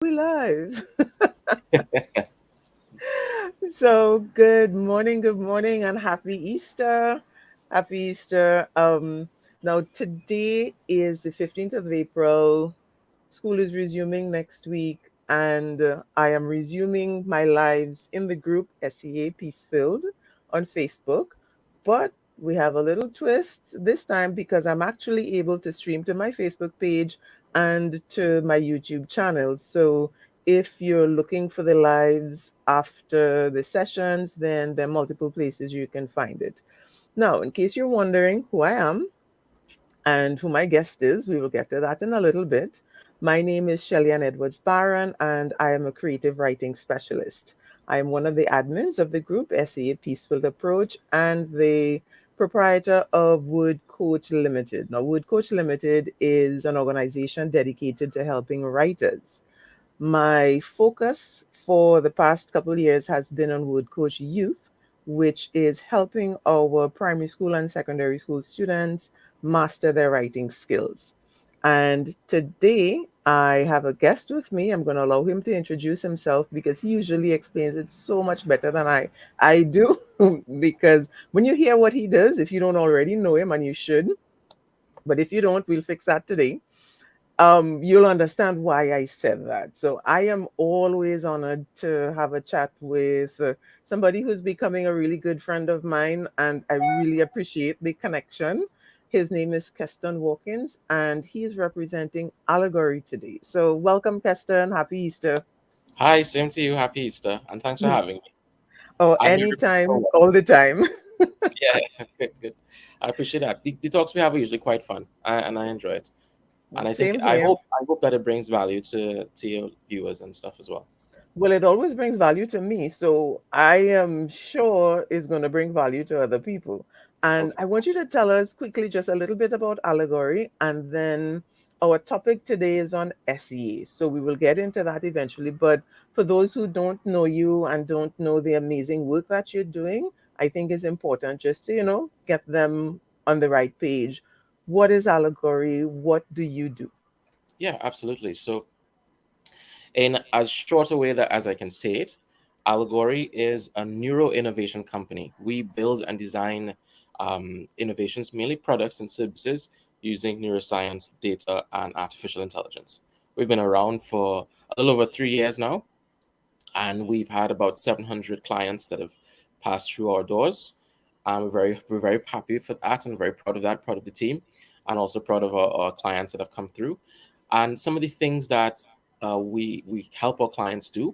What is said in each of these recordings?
We live. So good morning, and happy Easter. Happy Easter. Now today is the 15th of April. School is resuming next week, and I am resuming my lives in the group SEA Peacefield on Facebook. But we have a little twist this time because I'm actually able to stream to my Facebook page and to my YouTube channel. So if you're looking for the lives after the sessions, then there are multiple places you can find it. Now, in case you're wondering who I am, and who my guest is. We will get to that in a little bit. My name is Shelley-Ann Edwards Barron, and I am a creative writing specialist. I am one of the admins of the group SEA Peaceful Approach and the proprietor of Word Coach Limited. Now, Word Coach Limited is an organization dedicated to helping writers. My focus for the past couple of years has been on Word Coach Youth, which is helping our primary school and secondary school students master their writing skills. And today I have a guest with me. I'm going to allow him to introduce himself because he usually explains it so much better than I do. Because when you hear what he does, if you don't already know him, and you should, but if you don't, we'll fix that today. You'll understand why I said that. So I am always honored to have a chat with somebody who's becoming a really good friend of mine, and I really appreciate the connection. His name is Kheston Walkins, and he's representing Allegory today. So welcome, Kheston. Happy Easter. Hi, same to you. Happy Easter, and thanks for having me. Oh, I'm here for anytime, what? all the time. Yeah, good, good. I appreciate that. The talks we have are usually quite fun, and I enjoy it. And I think Same I here. hope I hope that it brings value to your viewers and stuff as well. Well, it always brings value to me. So I am sure it's going to bring value to other people. And Okay. I want you to tell us quickly just a little bit about Allegory. And then our topic today is on SEA. So we will get into that eventually. But for those who don't know you and don't know the amazing work that you're doing, I think it's important just to, get them on the right page. What is Allegory? What do you do? Yeah, absolutely. So, in as short a way that as I can say it, Allegory is a neuro innovation company. We build and design innovations, mainly products and services, using neuroscience, data, and artificial intelligence. We've been around for a little over 3 years now, and we've had about 700 clients that have passed through our doors. We're very happy for that and very proud of that, proud of the team, and also proud of our clients that have come through. And some of the things that we help our clients do,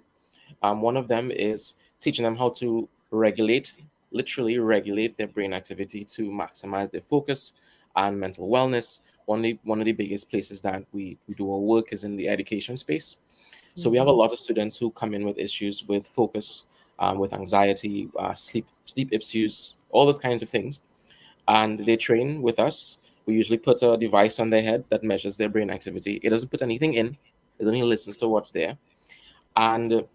one of them is teaching them how to literally regulate their brain activity to maximize their focus and mental wellness. One of the biggest places that we do our work is in the education space. So we have a Mhm. lot of students who come in with issues with focus, with anxiety, sleep issues, all those kinds of things, and they train with us. We usually put a device on their head that measures their brain activity. It doesn't put anything in; it only listens to what's there, and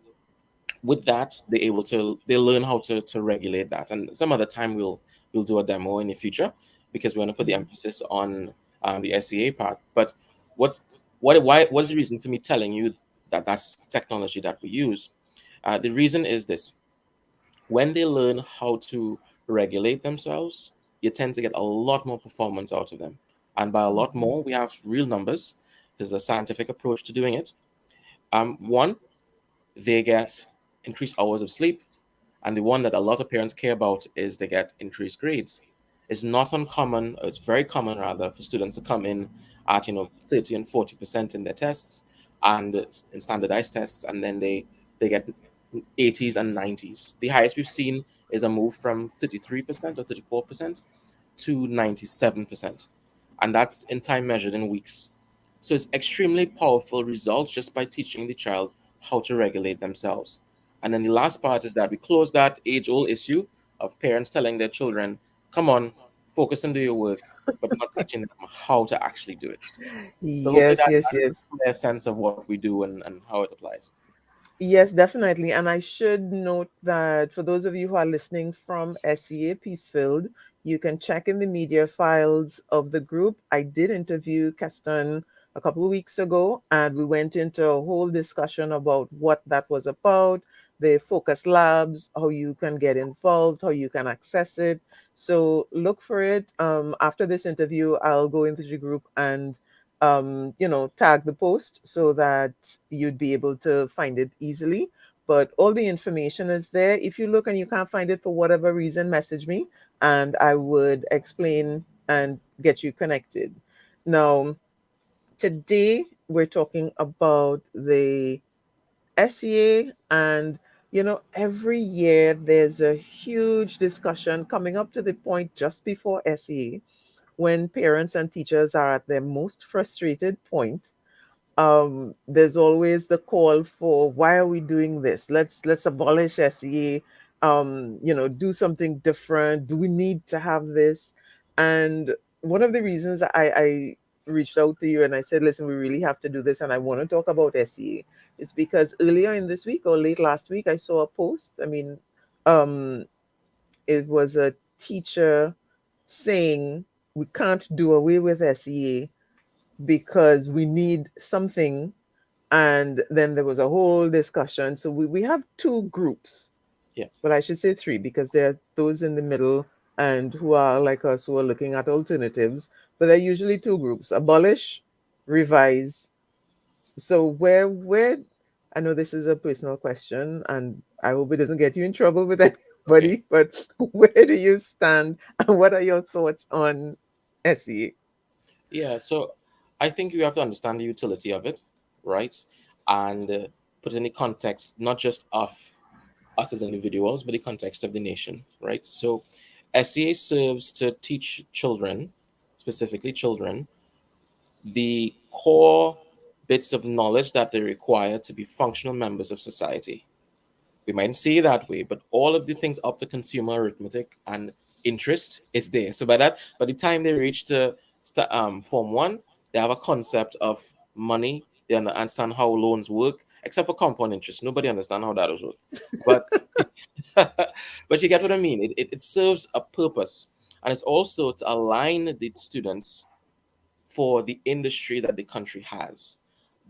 with that, they learn how to regulate that. And some other time we'll do a demo in the future because we want to put the Mhm. emphasis on the SEA part. But what's what's the reason for me telling you that that's technology that we use? The reason is this: when they learn how to regulate themselves, you tend to get a lot more performance out of them. And by a lot Mhm. more, we have real numbers. There's a scientific approach to doing it. One, they get increased hours of sleep, and the one that a lot of parents care about is they get increased grades. It's not uncommon, or it's very common rather, for students to come in at 30 and 40% in their tests and in standardized tests, and then they get 80s and 90s. The highest we've seen is a move from 33% or 34% to 97%, and that's in time measured in weeks. So it's extremely powerful results just by teaching the child how to regulate themselves. And then the last part is that we close that age-old issue of parents telling their children, "Come on, focus and do your work," but not teaching them how to actually do it. So hopefully Yes, that yes, gives yes. a clear sense of what we do and how it applies. Yes, definitely. And I should note that for those of you who are listening from SEA Peacefield, you can check in the media files of the group. I did interview Keston a couple of weeks ago, and we went into a whole discussion about what that was about, the focus labs, how you can get involved, how you can access it. So look for it. After this interview, I'll go into the group and tag the post so that you'd be able to find it easily. But all the information is there. If you look and you can't find it for whatever reason, message me and I would explain and get you connected. Now, today we're talking about the SEA, and every year there's a huge discussion coming up to the point just before SEA when parents and teachers are at their most frustrated point. There's always the call for, why are we doing this? Let's abolish SEA. Do something different. Do we need to have this? And one of the reasons I reached out to you and I said, listen, we really have to do this, and I want to talk about SEA, is because earlier in this week or late last week I saw a post. Um, it was a teacher saying we can't do away with SEA because we need something. And then there was a whole discussion. So we have two groups, Yeah. but I should say three, because there are those in the middle and who are like us, who are looking at alternatives. But there are usually two groups: abolish, revise. So where I know this is a personal question, and I hope it doesn't get you in trouble with Okay. anybody, but where do you stand and what are your thoughts on SE? Yeah. So I think you have to understand the utility of it, right? And put in the context, not just of us as individuals, but the context of the nation, right? So SEA serves to teach children, specifically children, the core bits of knowledge that they require to be functional members of society. We might see it that way, but all of the things up to consumer arithmetic and interest is there. So by the time they reach to Form 1, they have a concept of money. They understand how loans work, except for compound interest. Nobody understands how that works. But but you get what I mean. It serves a purpose, and it's also to align the students for the industry that the country has.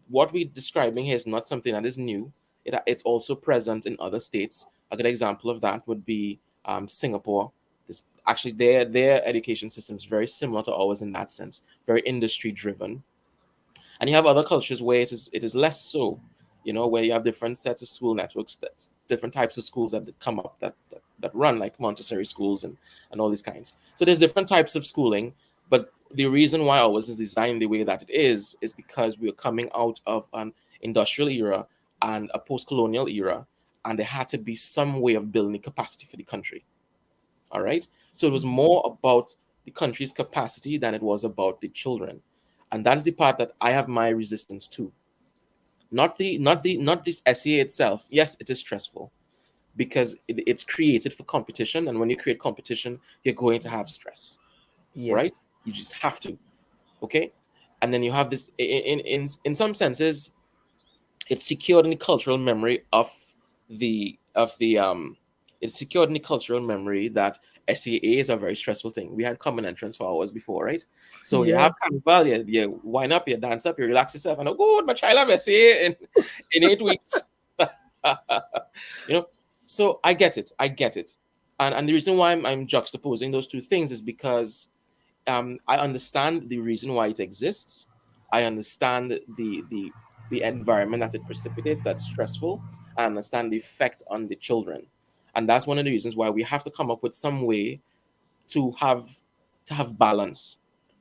What we're describing here is not something that is new. It's also present in other states. A good example of that would be Singapore. Actually, their education system is very similar to ours in that sense, very industry driven. And you have other cultures where it is less so, where you have different sets of school networks, that different types of schools that come up that run, like Montessori schools and all these kinds. So there's different types of schooling, but the reason why ours is designed the way that it is because we are coming out of an industrial era and a post-colonial era, and there had to be some way of building capacity for the country. All right. So it was more about the country's capacity than it was about the children. And that is the part that I have my resistance to. Not this SEA itself. Yes, it is stressful because it's created for competition. And when you create competition, you're going to have stress. Right? Yes. You just have to. Okay. And then you have this in some senses, it's secured in the cultural memory of the it's secured in the cultural memory that SEA is a very stressful thing. We had common entrance for hours before, right? So you Yeah. have carnival, you wind up, you dance up, you relax yourself, and oh good, my child have SEA in 8 weeks. you know, so I get it. And the reason why I'm juxtaposing those two things is because I understand the reason why it exists. I understand the environment that it precipitates that's stressful. I understand the effect on the children, and that's one of the reasons why we have to come up with some way to have balance.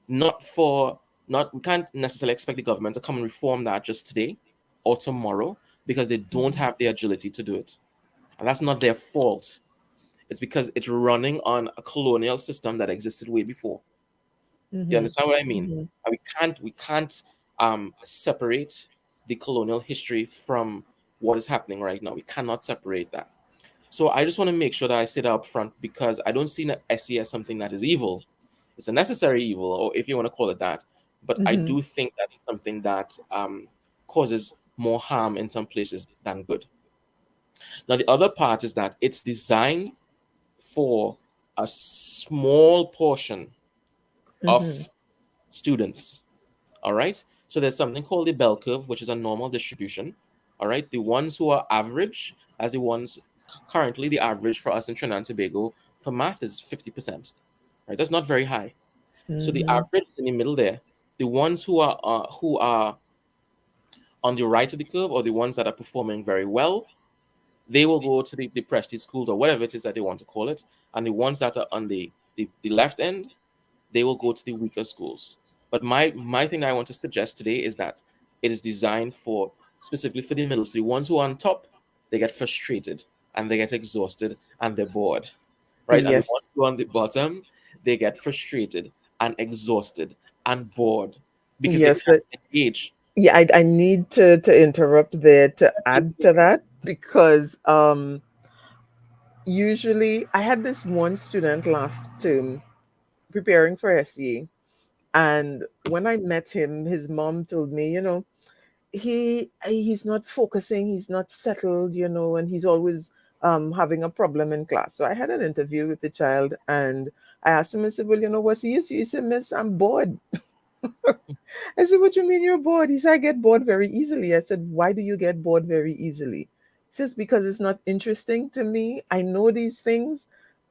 Not for not We can't necessarily expect the government to come and reform that just today or tomorrow because they don't Mhm. have the agility to do it, and that's not their fault. It's because it's running on a colonial system that existed way before. You Mhm. understand what I mean? Mhm. And we can't separate the colonial history from what is happening right now. We cannot separate that. So I just want to make sure that I say that up front because I don't see SE as something that is evil. It's a necessary evil, or if you want to call it that. But I Mhm. do think that it's something that causes more harm in some places than good. Now the other part is that it's designed for a small portion Mhm. of students. All right. So there's something called the bell curve, which is a normal distribution. All right. The ones who are average, as the ones currently, the average for us in Trinidad and Tobago for math is 50%. Right. That's not very high. So the Mm-hmm. average is in the middle there. The ones who are on the right of the curve, or the ones that are performing very well, they will go to the prestige schools or whatever it is that they want to call it. And the ones that are on the left end, they will go to the weaker schools. But my thing that I want to suggest today is that it is designed for specifically for the middle. So the ones who are on top, they get frustrated and they get exhausted and they're bored, right? And the Yes. ones who are on the bottom, they get frustrated and exhausted and bored because they Yes. can't engage. Yeah, I need to interrupt there to Please add do. to that because usually I had this one student last term preparing for SE, and when I met him, his mom told me, he's not focusing, he's not settled, and he's always having a problem in class. So I had an interview with the child, and I asked him, I said, well, what's the issue? He said, Miss, I'm bored. I said, what you mean you're bored? He said, I get bored very easily. I said, why do you get bored very easily? He says, because it's not interesting to me. I know these things.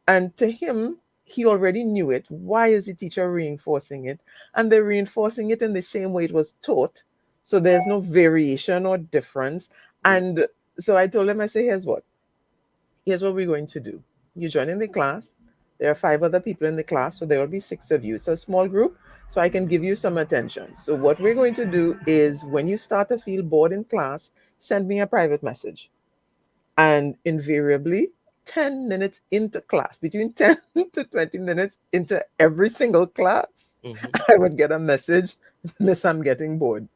And to him, he already knew it. Why is the teacher reinforcing it? And they're reinforcing it in the same way it was taught. So there's no variation or difference. Yeah. And so I told him, I say, here's what we're going to do. You join in the class. There are 5 other people in the class, so there will be 6 of you. It's a small group, so I can give you some attention. So what we're going to do is when you start to feel bored in class, send me a private message. And invariably, 10 minutes into class, between 10 to 20 minutes into every single class, Mm-hmm. I would get a message, Miss, I'm getting bored.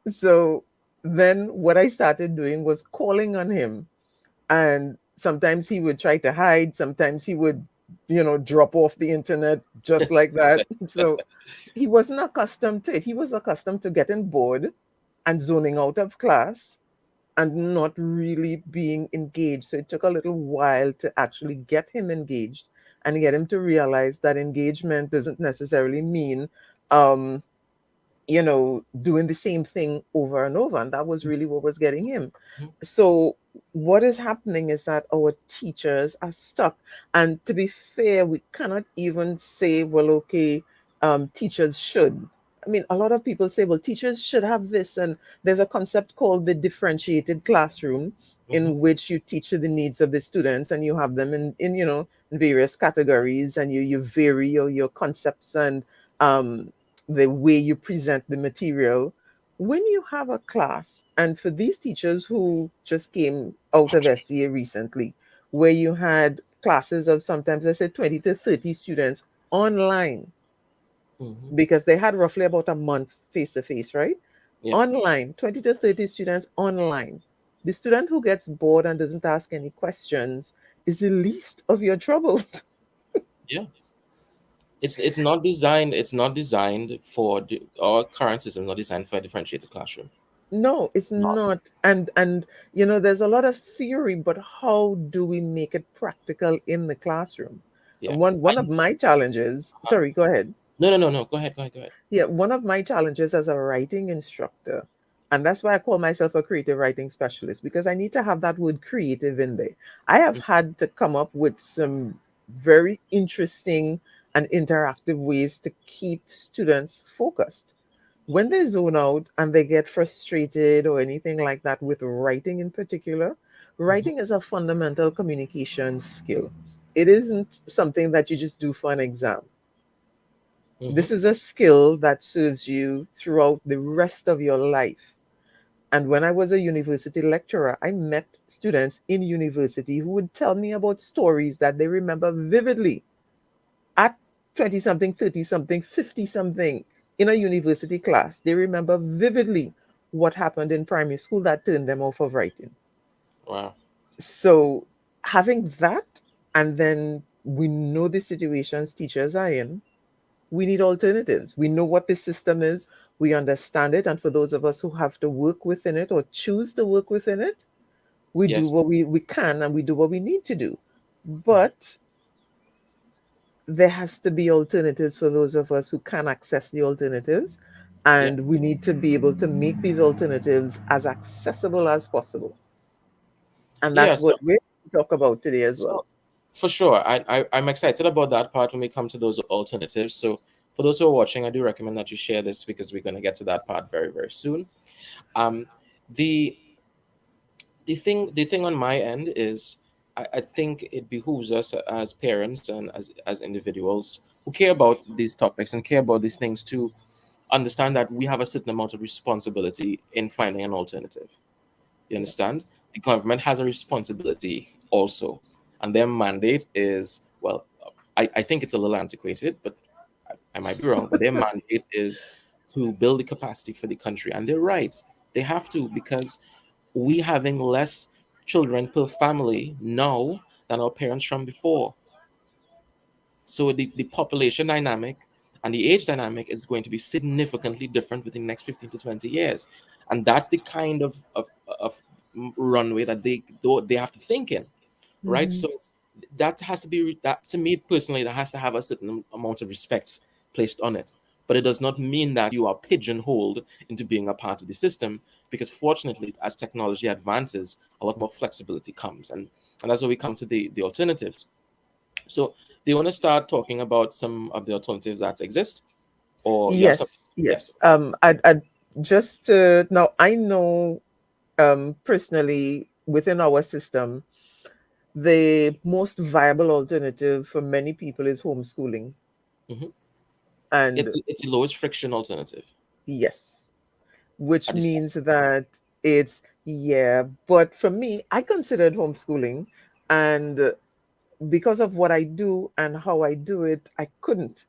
So then what I started doing was calling on him, and sometimes he would try to hide, sometimes he would drop off the internet just like that. So he wasn't accustomed to it. He was accustomed to getting bored and zoning out of class and not really being engaged. So it took a little while to actually get him engaged and get him to realize that engagement doesn't necessarily mean um doing the same thing over and over. And that was really what was getting him. So, what is happening is that our teachers are stuck. And to be fair, we cannot even say, well, okay, teachers should. I mean, a lot of people say, well, teachers should have this. And there's a concept called the differentiated classroom, Mm-hmm. in which you teach to the needs of the students and you have them in various categories, and you vary your concepts and um, the way you present the material. When you have a class, and for these teachers who just came out of SCA recently, where you had classes of sometimes I said 20 to 30 students online, Mm-hmm. because they had roughly about a month face to face, right? Yeah. Online, 20 to 30 students online. The student who gets bored and doesn't ask any questions is the least of your troubles. Yeah. It's not designed for our current system is not designed for a differentiated classroom. No, it's Not. not. And there's a lot of theory, but how do we make it practical in the classroom? Yeah. And one of my challenges, Uh, sorry, go ahead. no, no, no, no. Go ahead. Go ahead. Go ahead. Yeah, one of my challenges as a writing instructor, and that's why I call myself a creative writing specialist, because I need to have that word creative in there. I have had to come up with some very interesting and interactive ways to keep students focused. When they zone out and they get frustrated or anything like that with writing in particular, Mm-hmm. writing is a fundamental communication skill. It isn't something that you just do for an exam. Mm-hmm. This is a skill that serves you throughout the rest of your life. And when I was a university lecturer, I met students in university who would tell me about stories that they remember vividly at 20 something, 30 something, 50 something in a university class. They remember vividly what happened in primary school that turned them off of writing. Wow. So, having that, and then we know the situations teachers are in, we need alternatives. We know what this system is, we understand it. And for those of us who have to work within it or choose to work within it, we do Yes. what we can and we do what we need to do. But there has to be alternatives for those of us who can access the alternatives. Yeah. And we need to be able to make these alternatives as accessible as possible. And Yeah. that's So, what we talk about today as well. so for sure, I'm excited about that part when we come to those alternatives. So for those who are watching, I do recommend that you share this because we're going to get to that part very, very soon. Um, the the thing on my end is I think it behooves us as parents and as individuals who care about these topics and care about these things to understand that we have a certain amount of responsibility in finding an alternative. You Yeah. understand? The government has a responsibility also, and their mandate is, well, I think it's a little antiquated, but I might be wrong. But their mandate is to build the capacity for the country, and they're right. They have to because we having less children per family now than our parents from before. So the population dynamic and the age dynamic is going to be significantly different within the next 15 to 20 years. And that's the kind of runway that they have to think in, right? Hmm. So that has to be, that to me personally, that has to have a certain amount of respect placed on it. But it does not mean that you are pigeonholed into being a part of the system, because fortunately, as technology advances, a lot more flexibility comes. And that's where we come to the alternatives. So, do you want to start talking about some of the alternatives that exist, or you have some? Yes, Yes. yes. I'd just now I know personally within our system, the most viable alternative for many people is homeschooling. Hmm. And It's the lowest friction alternative yes, which at this time. means that it's, yeah, but for me, I considered homeschooling, and because of what I do and how I do it, I couldn't.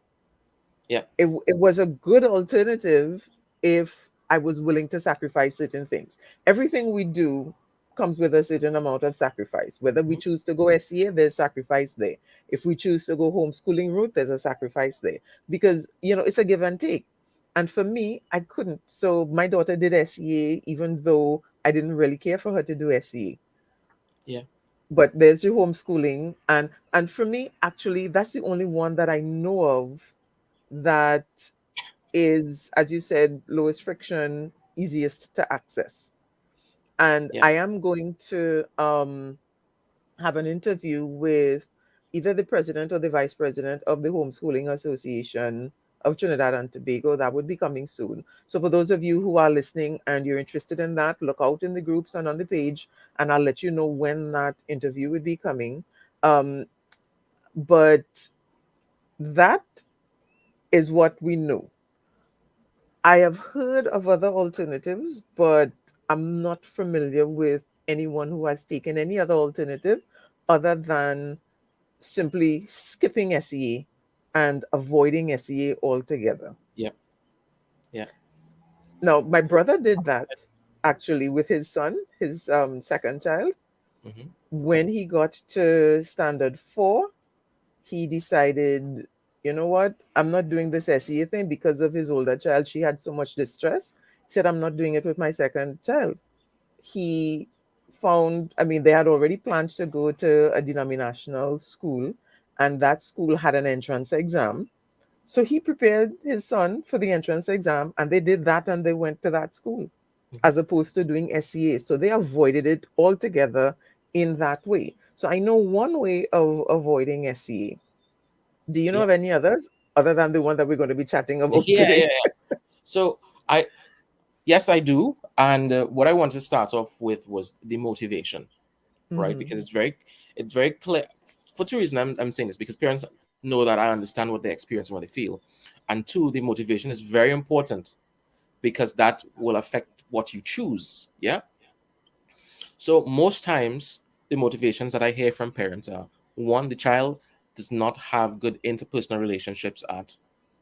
Yeah. It was a good alternative if I was willing to sacrifice certain things. Everything we do comes with a certain amount of sacrifice. Whether we Mhm. choose to go SEA, there's sacrifice there. If we choose to go homeschooling route, there's a sacrifice there. Because, it's a give and take. And for me, I couldn't. So my daughter did SEA, even though I didn't really care for her to do SEA. Yeah. But there's your homeschooling. And for me, actually, that's the only one that I know of that is, as you said, lowest friction, easiest to access. And Yeah. I am going to have an interview with either the president or the vice president of the Homeschooling Association of Trinidad and Tobago. That would be coming soon. So, for those of you who are listening and you're interested in that, look out in the groups and on the page, and I'll let you know when that interview would be coming. Um, but that is what we know. I have heard of other alternatives, but I'm not familiar with anyone who has taken any other alternative other than simply skipping SEA and avoiding SEA altogether. Yeah. Yeah. Now, my brother did that actually with his son, his second child. Hmm. When he got to standard 4, he decided, you know what, I'm not doing this SEA thing because of his older child. She had so much distress. He said, I'm not doing it with my second child. He found, I mean, they had already planned to go to a denominational school, and that school had an entrance exam. So he prepared his son for the entrance exam, and they did that and they went to that school Hmm. as opposed to doing SEA. So they avoided it altogether in that way. So I know one way of avoiding SEA. Do you know Yeah. of any others other than the one that we're going to be chatting about Yeah. Yeah. today? Yeah. So I yes, I do. And what I want to start off with was the motivation, right? Hmm. Because it's very clear for two reasons. I'm saying this because parents know that I understand what they experience and what they feel, and two, the motivation is very important because that will affect what you choose. Yeah. So most times the motivations that I hear from parents are, one, the child does not have good interpersonal relationships at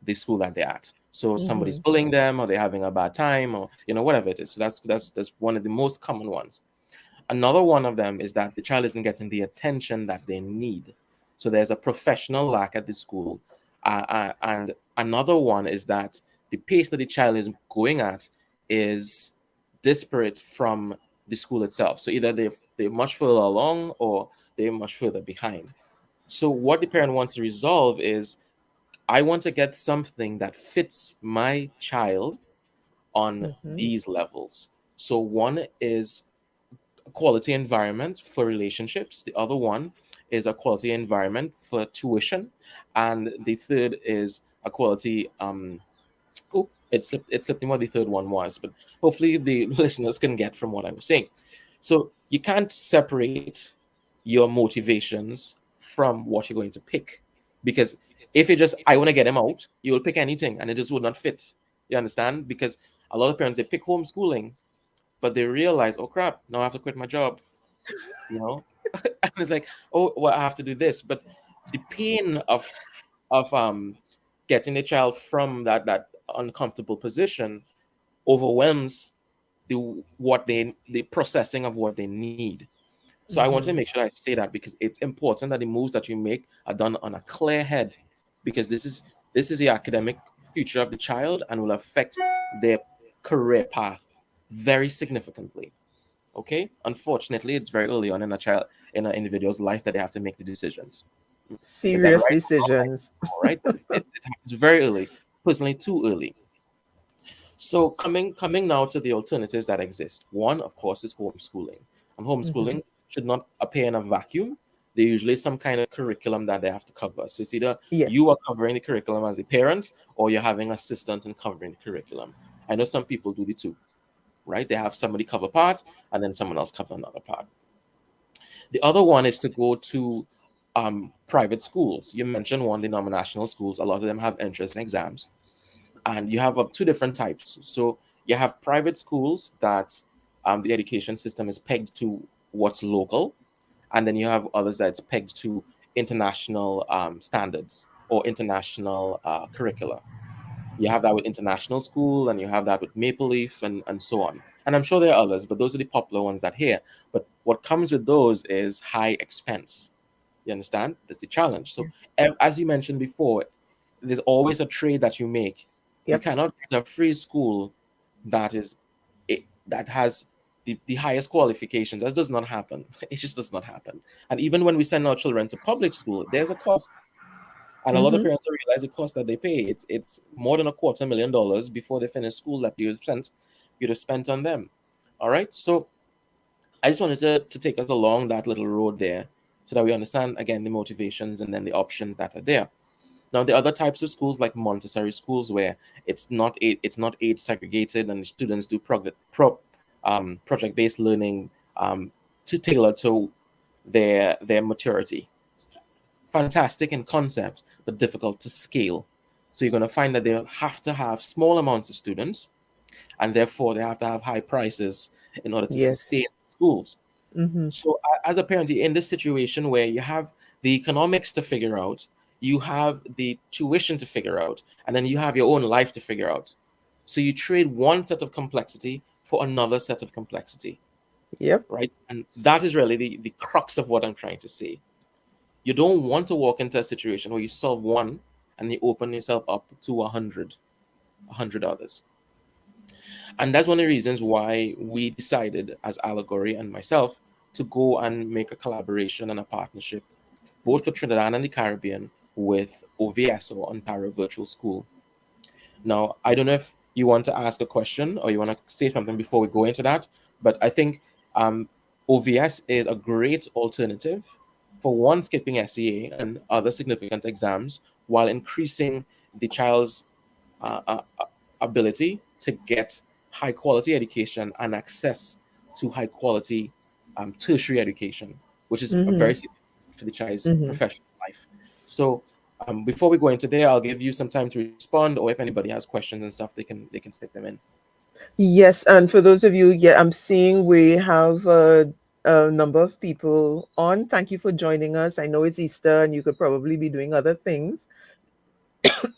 the school that they're at. So somebody's Hmm. bullying them, or they're having a bad time, or whatever it is. So that's one of the most common ones. Another one of them is that the child isn't getting the attention that they need. So there's a professional lack at the school. And another one is that the pace that the child is going at is disparate from the school itself. So either they're much further along or they're much further behind. So what the parent wants to resolve is, I want to get something that fits my child on Mm-hmm. these levels. So one is a quality environment for relationships. The other one is a quality environment for tuition, and the third is a quality oh, it slipped me what the third one was, but hopefully the listeners can get from what I was saying. So you can't separate your motivations from what you're going to pick, because if you just I want to get him out, you will pick anything, and it just would not fit. You understand? Because a lot of parents, they pick homeschooling, but they realize, oh crap, now I have to quit my job. You know, and it's like, oh, well, I have to do this, but the pain of getting the child from that uncomfortable position overwhelms the processing of what they need. So I wanted to make Mm-hmm. sure I say that, because it's important that the moves that you make are done on a clear head, because this is the academic future of the child and will affect their career path very significantly. Okay, unfortunately, it's very early on in a child in an individual's life that they have to make the decisions. Is that Serious right or wrong? I decisions. don't know, right? But it happens very early, personally too early. So coming now to the alternatives that exist. One, of course, is homeschooling. And Mm-hmm. homeschooling should not appear in a vacuum. There usually some kind of curriculum that they have to cover. So it's either Yes. you are covering the curriculum as a parent, or you're having assistants in covering the curriculum. I know some people do the two, right? They have somebody cover part and then someone else cover another part. The other one is to go to private schools. You mentioned one, the nominational schools. A lot of them have entrance exams, and you have two different types. So you have private schools that the education system is pegged to what's local, and then you have others that's pegged to international standards or international curricula. You have that with international school, and you have that with Maple Leaf, and so on. And I'm sure there are others, but those are the popular ones that here. But what comes with those is high expense. You understand? That's the challenge. So, as you mentioned before, there's always a trade that you make. You Yep. cannot get a free school that has the highest qualifications. That does not happen. It just does not happen. And even when we send our children to public school, there's a cost. And a lot of Mm-hmm. parents don't realize the cost that they pay. It's more than $250,000 before they finish school that you'd have spent on them. All right. So I just wanted to take us along that little road there, so that we understand again the motivations and then the options that are there. Now, the other types of schools, like Montessori schools, where it's not age segregated, and the students do project based learning to tailor to their maturity. Fantastic in concept, but difficult to scale. So you're going to find that they have to have small amounts of students, and therefore they have to have high prices in order to Yes. sustain schools. Mm-hmm. So, as a parent, you're in this situation where you have the economics to figure out, you have the tuition to figure out, and then you have your own life to figure out. So you trade one set of complexity for another set of complexity, Yep. right? And that is really the crux of what I'm trying to say. You don't want to walk into a situation where you solve one and you open yourself up to a hundred others. And that's one of the reasons why we decided, as Allegory and myself, to go and make a collaboration and a partnership, both for Trinidad and the Caribbean, with OVS, or Ontario Virtual School. Now, I don't know if you want to ask a question or you want to say something before we go into that, but I think um, OVS is a great alternative for one, skipping SEA and other significant exams, while increasing the child's ability to get high quality education and access to high quality tertiary education, which is a Mm-hmm. very significant for the child's Mm-hmm. professional life. So before we go into there, I'll give you some time to respond, or if anybody has questions and stuff, they can stick them in. Yes, and for those of you, yeah, I'm seeing we have a number of people on. Thank you for joining us. I know it's Easter and you could probably be doing other things.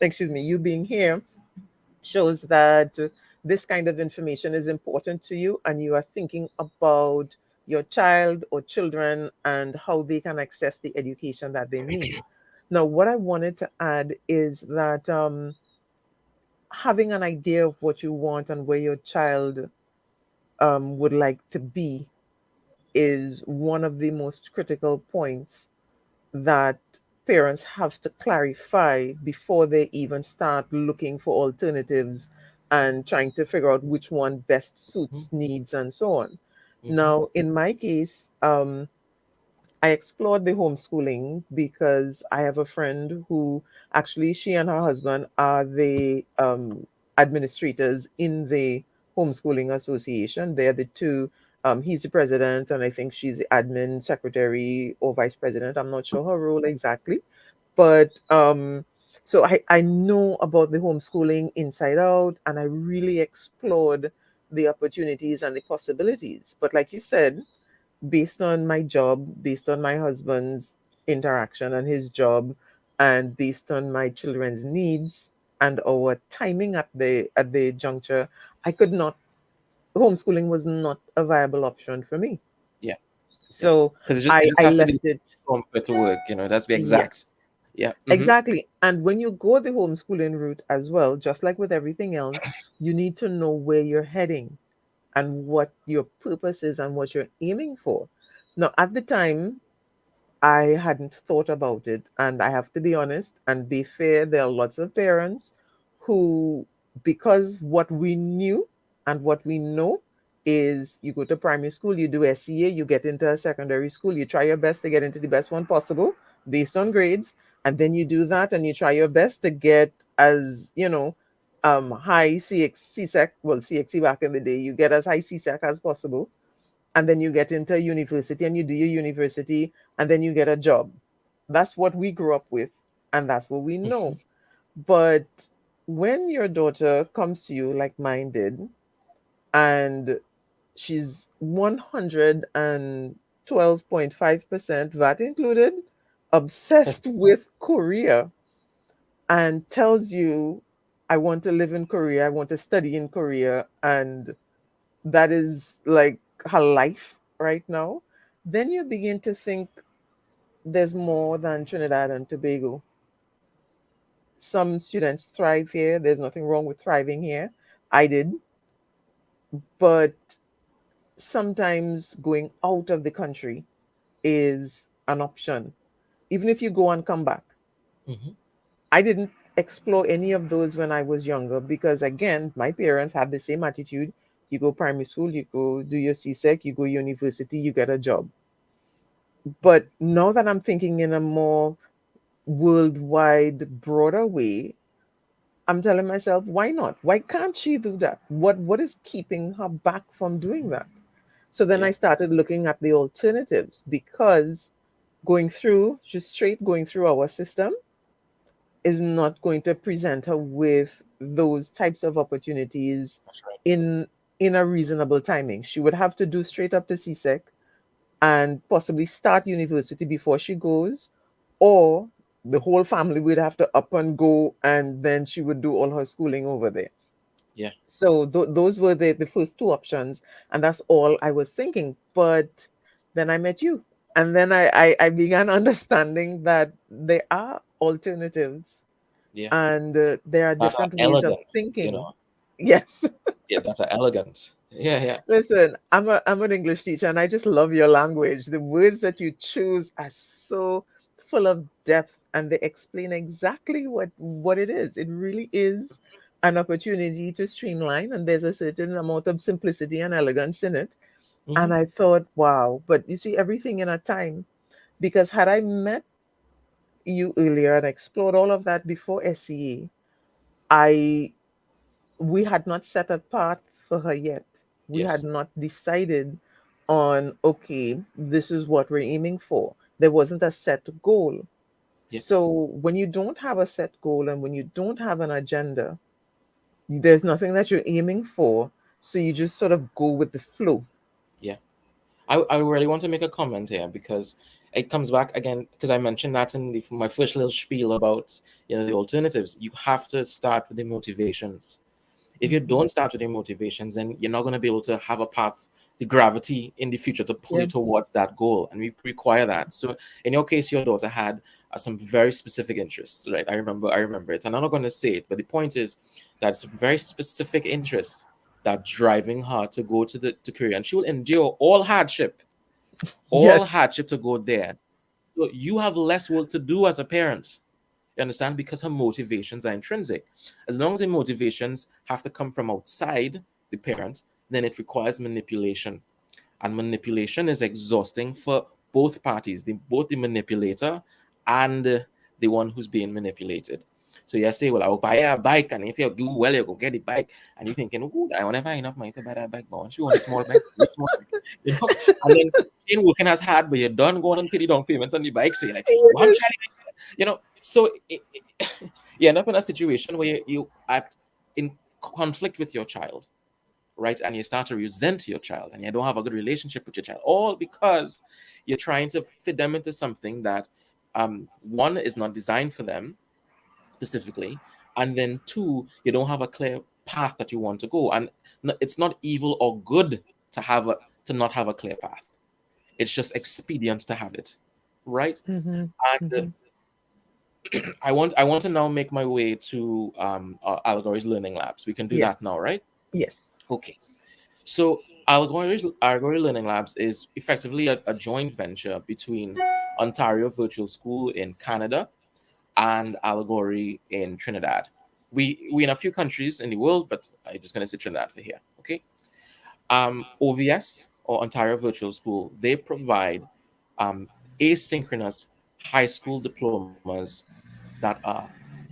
Excuse me, you being here shows that this kind of information is important to you and you are thinking about your child or children and how they can access the education that they need. Now, what I wanted to add is that having an idea of what you want and where your child would like to be is one of the most critical points that parents have to clarify before they even start looking for alternatives and trying to figure out which one best Mhm. suits needs and so on. Mhm. Now, in my case, I explored the homeschooling because I have a friend who actually, she and her husband are the administrators in the Homeschooling Association. They're the two. He's the president, and I think she's the admin secretary or vice president. I'm not sure her role exactly, but so I know about the homeschooling inside out, and I really explored the opportunities and the possibilities. But like you said, based on my job, based on my husband's interaction and his job, and based on my children's needs and our timing at the juncture, I could not. Homeschooling was not a viable option for me. Yeah. Yeah. So Because it just I has to be left it. from for it to work. That's be exact. Yes, Yeah. Mm-hmm. exactly. And when you go the homeschooling route as well, just like with everything else, you need to know where you're heading and what your purpose is and what you're aiming for. Now, at the time, I hadn't thought about it. And I have to be honest and be fair. There are lots of parents who, because what we knew and what we know is you go to primary school, you do SEA, you get into a secondary school, you try your best to get into the best one possible based on grades. And then you do that and you try your best to get as, high CX, well, CXC back in the day, you get as high CSEC as possible, and then you get into university and you do your university and then you get a job. That's what we grew up with and that's what we know. But when your daughter comes to you like mine did, and she's 112.5% VAT included, obsessed with Korea, and tells you, I want to live in Korea, I want to study in Korea, and that is like her life right now, then you begin to think there's more than Trinidad and Tobago. Some students thrive here. There's nothing wrong with thriving here. I did. But sometimes going out of the country is an option, even if you go and come back. Mm-hmm. I didn't explore any of those when I was younger because, again, my parents had the same attitude. You go primary school, you go do your CSEC, you go university, you get a job. But now that I'm thinking in a more worldwide, broader way, I'm telling myself, why not? Why can't she do that? What is keeping her back from doing that? So then I Yeah. started looking at the alternatives because just straight going through our system is not going to present her with those types of opportunities That's right. in in a reasonable timing. She would have to do straight up to CSEC and possibly start university before she goes, or the whole family would have to up and go, and then she would do all her schooling over there. Yeah. So those were the first two options, and that's all I was thinking. But then I met you, and then I began understanding that there are alternatives, Yeah. and there are That are different ways of elegant. thinking. Yes. Yeah. That are elegant. Yeah. Yeah. Listen, I'm an English teacher and I just love your language. The words that you choose are so full of depth and they explain exactly what it is. It really is an opportunity to streamline and there's a certain amount of simplicity and elegance in it. Mm-hmm. And I thought, wow, but you see everything in a time, because had I met you earlier and explored all of that before SEA, I we had not set a path for her yet. We had Yes. not decided on, okay, this is what we're aiming for. There wasn't a set goal. Yeah. So when you don't have a set goal and when you don't have an agenda, there's nothing that you're aiming for. So you just sort of go with the flow. Yeah. I really want to make a comment here because it comes back again because I mentioned that in my first little spiel about the alternatives. You have to start with the motivations. If you Mhm. don't start with your motivations, then you're not going to be able to have a path, the gravity in the future to pull Yeah. you towards that goal, and we require that. So in your case, your daughter had some very specific interests, right? I remember it, and I'm not going to say it, but the point is that some very specific interests that driving her to go to Korea, and she will endure all Yes. hardship to go there. So you have less work to do as a parent. You understand? Because her motivations are intrinsic. As long as the motivations have to come from outside the parent, then it requires manipulation. And manipulation is exhausting for both parties, both the manipulator and the one who's being manipulated. So you say, well, I'll buy a bike, and if you do well, you go get the bike, and you're thinking, oh, I will never have enough money to buy that bike, but once you want a small bike, a small bike, you know, and then you're working as hard, but you're done going and pay the down payments on the bike, so you're like, well, I'm trying, so you end up in a situation where you act in conflict with your child, right? And you start to resent your child and you don't have a good relationship with your child, all because you're trying to fit them into something that, one, is not designed for them specifically, and then two, you don't have a clear path that you want to go. And it's not evil or good to not have a clear path. It's just expedient to have it, right? Mm-hmm. And Mm-hmm. I want to now make my way to Allegory's Learning Labs. We can do Yes. that now, right? Yes. Okay. So Allegory Learning Labs is effectively a joint venture between Ontario Virtual School in Canada and Allegory in Trinidad. We in a few countries in the world, but I'm just gonna say Trinidad for here. Okay. OVS, or Ontario Virtual School, they provide um, asynchronous high school diplomas that are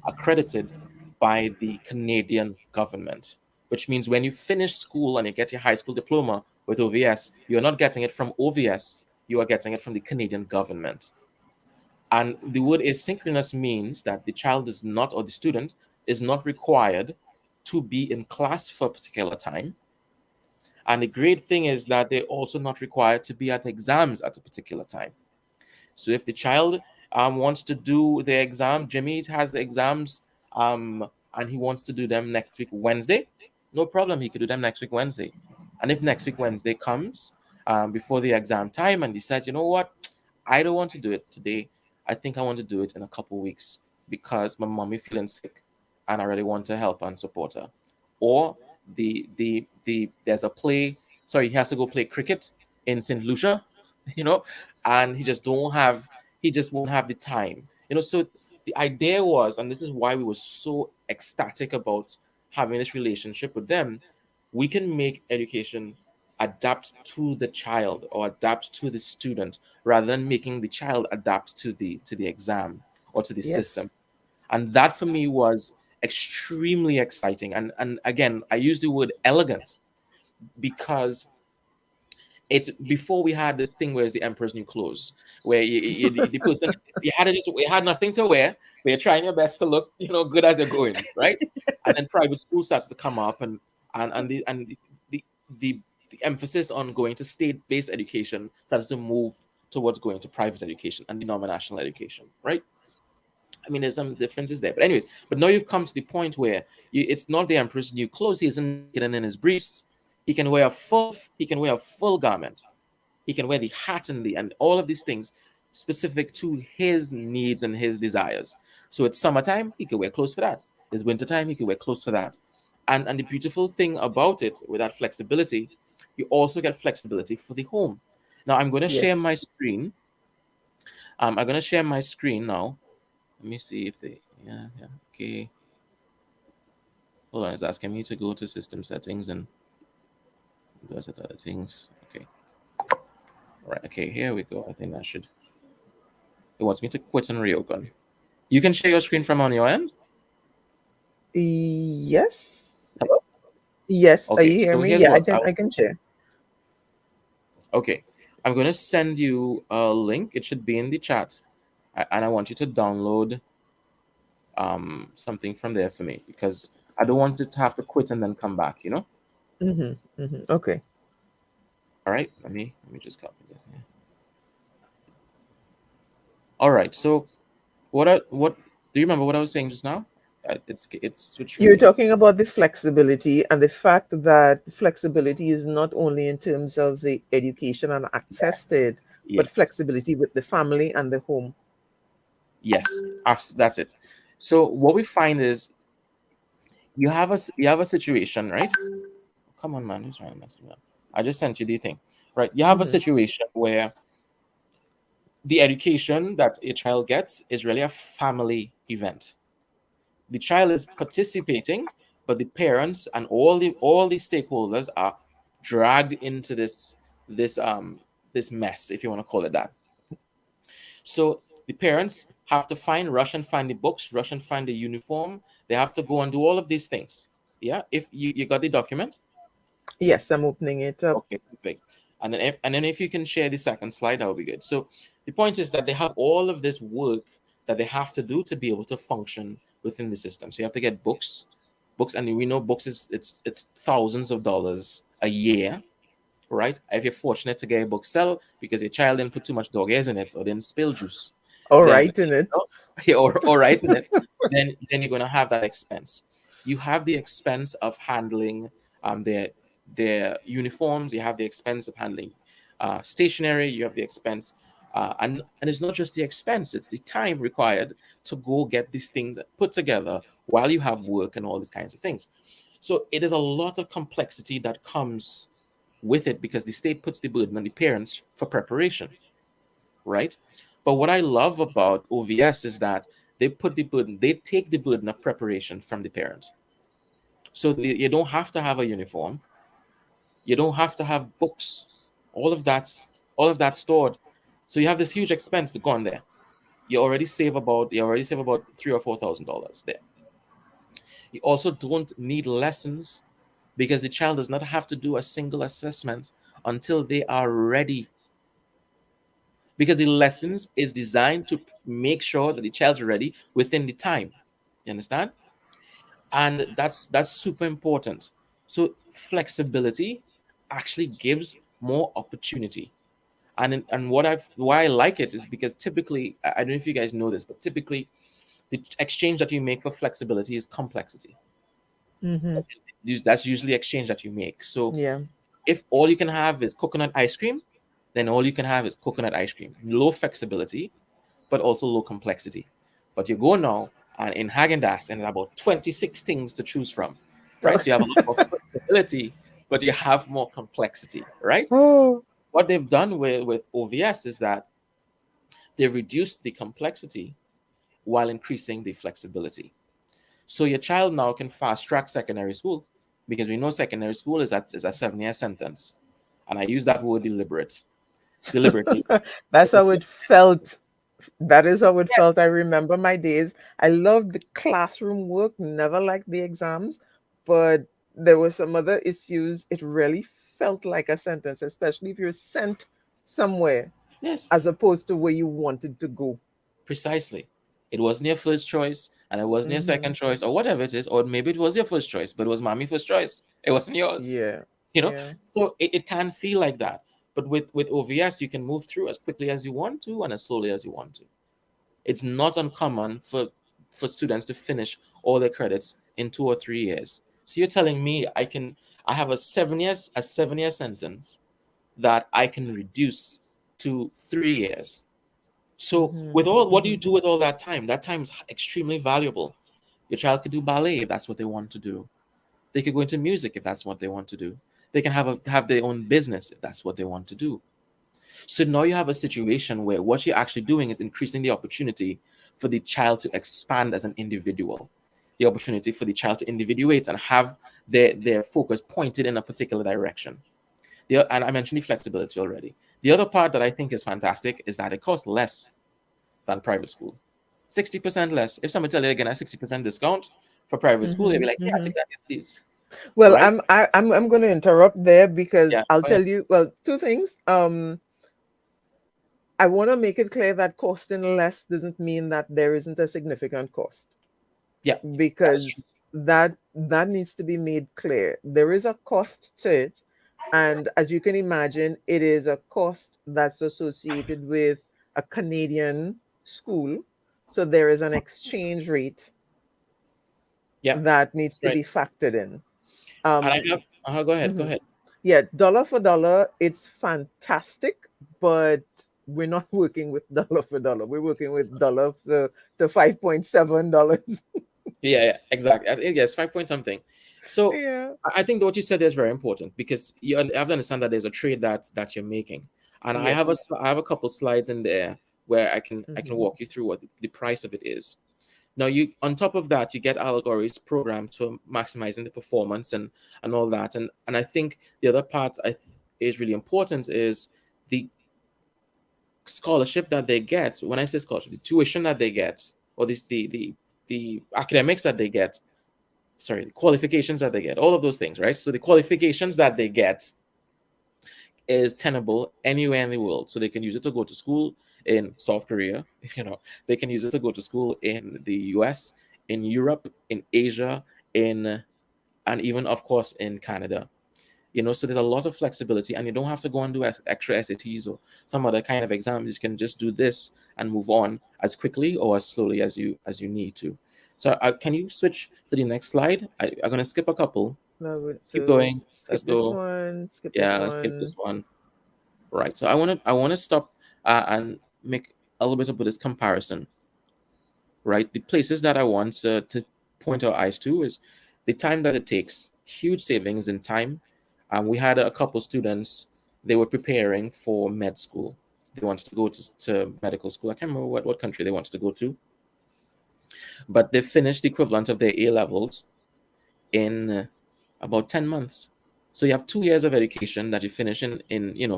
accredited by the Canadian government, which means when you finish school and you get your high school diploma with OVS, you're not getting it from OVS, you are getting it from the Canadian government. And the word asynchronous means that the child is not, or the student is not required to be in class for a particular time. And the great thing is that they're also not required to be at exams at a particular time. So if the child wants to do the exam, Jimmy has the exams, and he wants to do them next week Wednesday, no problem. He could do them next week Wednesday. And if next week Wednesday comes before the exam time and decides, you know what, I don't want to do it today. I think I want to do it in a couple weeks because my mommy feeling sick and I really want to help and support her. Or there's a play. Sorry, he has to go play cricket in St. Lucia, you know, and he just won't have the time, so the idea was, and this is why we were so ecstatic about having this relationship with them, we can make education adapt to the child or adapt to the student rather than making the child adapt to the exam or to the Yes. system. And that for me was extremely exciting. And again, I use the word elegant because it's before we had this thing where it's the emperor's new clothes, where the person, you had nothing to wear, but you're trying your best to look, good as you're going, right? And then private school starts to come up, and the the emphasis on going to state-based education starts to move towards going to private education and denominational education, right? I mean, there's some differences there, but anyways, but now you've come to the point where it's not the emperor's new clothes. He isn't naked and in his briefs. He can wear a full garment. He can wear the hat and all of these things specific to his needs and his desires. So it's summertime, he can wear clothes for that. It's wintertime, he can wear clothes for that. And the beautiful thing about it, with that flexibility, you also get flexibility for the home. Now I'm going to share Yes. my screen. I'm going to share my screen now. Let me see if they, yeah, okay. Hold on, it's asking me to go to system settings and those other things. Okay, all right, okay, here we go. I think that should, it wants me to quit and reopen. You can share your screen from on your end. Yes. Hello? Yes. Are Okay, you hear so me? here's Yeah, I what can. I can share. okay. I'm going to send you a link. It should be in the chat. And I want you to download something from there for me because I don't want it to have to quit and then come back. Mm-hmm. Mm-hmm. Okay. All right, let me just copy this here. All right, so what do you remember what I was saying just now? It's switched for You're me. talking about the flexibility and the fact that flexibility is not only in terms of the education and access Yes. to it, but Yes. flexibility with the family and the home. Yes. That's it. So what we find is you have a situation, right? Come on, man, who's trying to mess me up? I just sent you the thing, right? You have a Mm-hmm. situation where the education that a child gets is really a family event. The child is participating, but the parents and all the stakeholders are dragged into this mess, if you want to call it that. So the parents have to rush and find the books, rush and find the uniform. They have to go and do all of these things. Yeah, if you got the document. Yes, I'm opening it up. Okay, perfect. And then if you can share the second slide, that would be good. So the point is that they have all of this work that they have to do to be able to function within the system. So you have to get books, and we know books is it's thousands of dollars a year, right? If you're fortunate to get a book sell because your child didn't put too much dog ears in it or didn't spill juice, All then right in it. or write in it, then you're gonna have that expense. You have the expense of handling their uniforms. You have the expense of handling stationery. You have the expense, and it's not just the expense; it's the time required to go get these things put together while you have work and all these kinds of things. So it is a lot of complexity that comes with it because the state puts the burden on the parents for preparation, right? But what I love about OVS is that they take the burden of preparation from the parent. So you don't have to have a uniform, you don't have to have books, all of that's stored. So you have this huge expense to go on there. You already save about $3,000 or $4,000 there. You also don't need lessons because the child does not have to do a single assessment until they are ready, because the lessons is designed to make sure that the child's ready within the time. You understand? And that's super important. So flexibility actually gives more opportunity. And why I like it is because typically, I don't know if you guys know this, but typically the exchange that you make for flexibility is complexity. Mm-hmm. That's usually the exchange that you make. So Yeah. if all you can have is coconut ice cream, then all you can have is coconut ice cream. Low flexibility, but also low complexity. But you go now and in Haagen-Dazs and there's about 26 things to choose from, right? So you have a lot more flexibility, but you have more complexity, right? Oh. What they've done with OVS is that they've reduced the complexity while increasing the flexibility. So your child now can fast track secondary school because we know secondary school is a 7 year sentence. And I use that word deliberately. That's It's a how se- it felt. That is how it felt. I remember my days. I loved the classroom work, never liked the exams, but there were some other issues. It really felt like a sentence, especially if you're sent somewhere yes, as opposed to where you wanted to go. precisely. It wasn't your first choice, and it wasn't your Mm-hmm. second choice, or whatever it is, or maybe it was your first choice, but it was mommy first choice. It wasn't yours, Yeah. you know. Yeah. So it can feel like that, but with OVS, you can move through as quickly as you want to and as slowly as you want to. It's not uncommon for students to finish all their credits in 2 or 3 years. So you're telling me I have a 7 year sentence that I can reduce to 3 years. So Mm-hmm. with all what do Mm-hmm. you do with all that time? That time is extremely valuable. Your child could do ballet if that's what they want to do. They could go into music if that's what they want to do. They can have their own business if that's what they want to do. So now you have a situation where what you're actually doing is increasing the opportunity for the child to expand as an individual, the opportunity for the child to individuate and have their focus pointed in a particular direction. And I mentioned the flexibility already. The other part that I think is fantastic is that it costs less than private school. 60% less. If somebody tell you again a 60% discount for private school, they'll Mm-hmm. be like, yeah, Mm-hmm. take that, yes, please. Well, Right? I'm going to interrupt there because Yeah. I'll Go ahead. tell you, well, two things. I want to make it clear that costing less doesn't mean that there isn't a significant cost, Yeah, that is true. because that needs to be made clear. There is a cost to it, and as you can imagine, it is a cost that's associated with a Canadian school. So there is an exchange rate Yeah, that needs to right. be factored in. And I Um, have, go ahead, go mhm. ahead. Yeah, dollar for dollar, it's fantastic, but we're not working with dollar for dollar. We're working with dollar to $5.7. Yeah, yeah, exactly. I think yes, 5 point something. So Yeah. I think that what you said there is very important because have to understand that there's a trade that you're making, and Yes. I have a couple slides in there where I can Hmm. walk you through what the price of it is. Now you on top of that, you get allegories programmed for maximizing the performance and all that. And I think the other part is really important is the scholarship that they get. When I say scholarship, the tuition that they get, or the academics that they get, sorry, the qualifications that they get, all of those things, right? So the qualifications that they get is tenable anywhere in the world. So they can use it to go to school in South Korea, they can use it to go to school in the US, in Europe, in Asia, in and even of course in Canada. So there's a lot of flexibility, and you don't have to go and do extra SATs or some other kind of exams. You can just do this and move on as quickly or as slowly as you need to. So can you switch to the next slide? I'm going to skip a couple. No, Keep so going. Let's skip this go. one, skip this Yeah, let's skip this one. one. Right. So I want to stop and make a little bit of this comparison. Right. The places that I want to point our eyes to is the time that it takes. Huge savings in time. We had a couple students. They were preparing for med school. They wanted to go to medical school. I can't remember what country they wanted to go to, but they finished the equivalent of their A levels in about 10 months. So you have 2 years of education that you finish in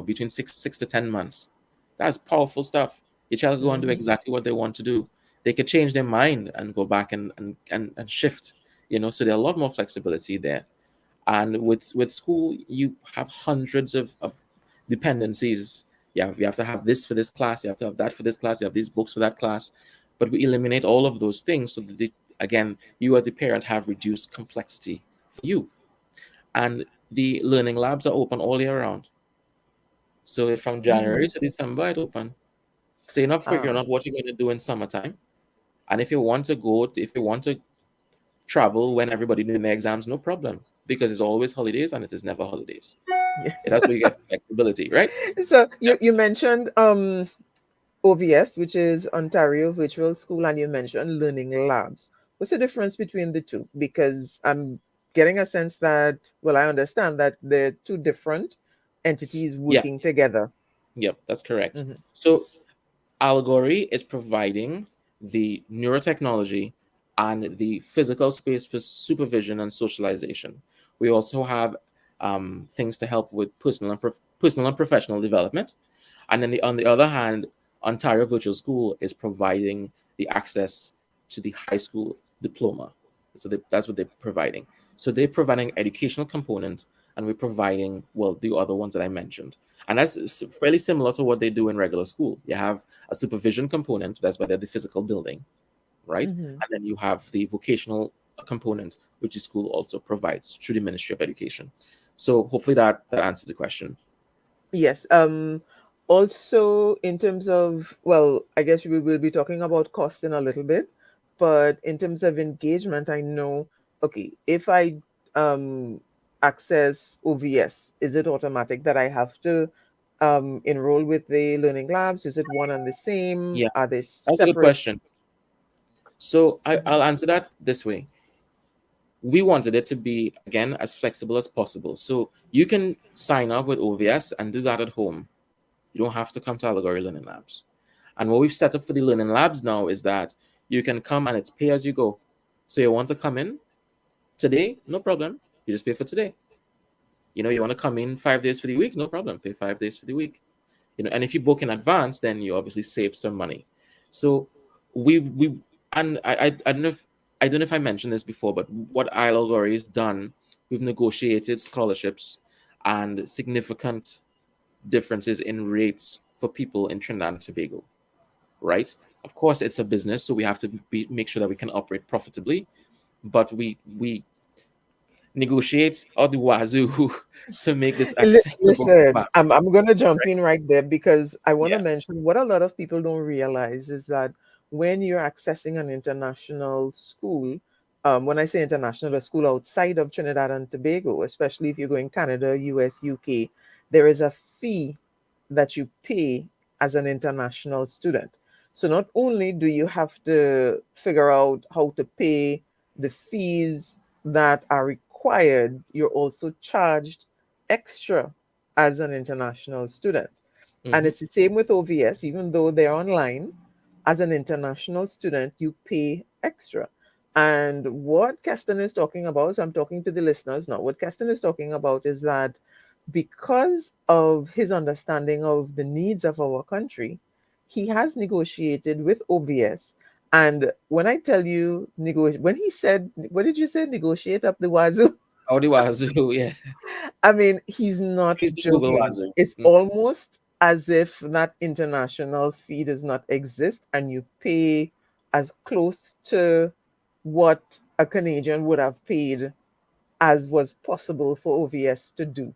between six to 10 months. That's powerful stuff. Your child go and do Mm-hmm. exactly what they want to do. They could change their mind and go back and shift. So there's a lot more flexibility there. And with school, you have hundreds of dependencies. You have to have this for this class, you have to have that for this class, you have these books for that class. But we eliminate all of those things so that again, you as a parent have reduced complexity for you. And the learning labs are open all year round. So from Mm-hmm. January to December, it's open. So you're not figuring Ah, out what you're going to do in summertime. And if you want to travel when everybody doing their exams, no problem, because it's always holidays and it is never holidays. That's where you get flexibility, right? so you mentioned OVS, which is Ontario Virtual School, and you mentioned Learning Labs. What's the difference between the two? Because I'm getting a sense that, well, I understand that they're two different entities Yeah, working together. yep, that's correct. Mm-hmm. So Allegory is providing the neurotechnology and the physical space for supervision and socialization. We also have things to help with personal and professional development. And then on the other hand, Ontario Virtual School is providing the access to the high school diploma. So that's what they're providing. So they're providing educational component, and we're providing, well, the other ones that I mentioned. And that's fairly similar to what they do in regular school. You have a supervision component, that's where they're the physical building, right? Mm-hmm. And then you have the vocational component, which the school also provides through the Ministry of Education. So hopefully that answers the question. Yes. Also, in terms of, well, I guess we will be talking about cost in a little bit, but in terms of engagement, I know, okay, if I um, access OVS, is it automatic that I have to enroll with the learning labs? Is it one and the same? Yeah, Are they that's a good separate? question. So Mhm. I'll answer that this way. We wanted it to be, again, as flexible as possible. So you can sign up with OVS and do that at home. You don't have to come to Allegory Learning Labs. And what we've set up for the Learning Labs now is that you can come and it's pay as you go. So you want to come in today, no problem. You just pay for today. You want to come in 5 days for the week, no problem. Pay 5 days for the week. And if you book in advance, then you obviously save some money. So we and I don't know if I mentioned this before, but what Allegory has done, we've negotiated scholarships and significant differences in rates for people in Trinidad and Tobago, right? Of course, it's a business, so we have to make sure that we can operate profitably, but we negotiate or the wazoo to make this accessible for Listen, families, I'm going to jump right? in right there because I want to Yeah, mention what a lot of people don't realize is that when you're accessing an international school, when I say international, a school outside of Trinidad and Tobago, especially if you're going Canada, US, UK, there is a fee that you pay as an international student. So not only do you have to figure out how to pay the fees that are required, you're also charged extra as an international student. And hmm, it's the same with OVS, even though they're online, as an international student, you pay extra. And what Keston is talking about, so I'm talking to the listeners now, what Keston is talking about is that because of his understanding of the needs of our country, he has negotiated with OVS. And when I tell you, when he said, what did you say, negotiate up the wazoo? Audi Wazoo, yeah. I mean, he's not Please do Google joking. Wazoo. It's Mm, almost as if that international fee does not exist and you pay as close to what a Canadian would have paid as was possible for OVS to do.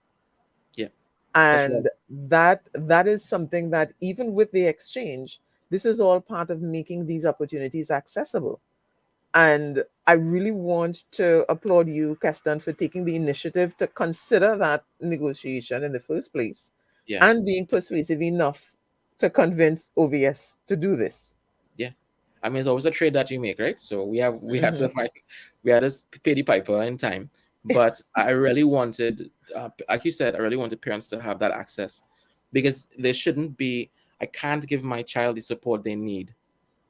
yeah, for sure. And that is something that even with the exchange, this is all part of making these opportunities accessible. And I really want to applaud you, Keston, for taking the initiative to consider that negotiation in the first place Yeah. and being persuasive enough to convince OVS to do this. Yeah. I mean, it's always a trade that you make, right? So we had Hmm. to find we had to pay the piper in time. But I really wanted, like you said, I really wanted parents to have that access because there shouldn't be. I can't give my child the support they need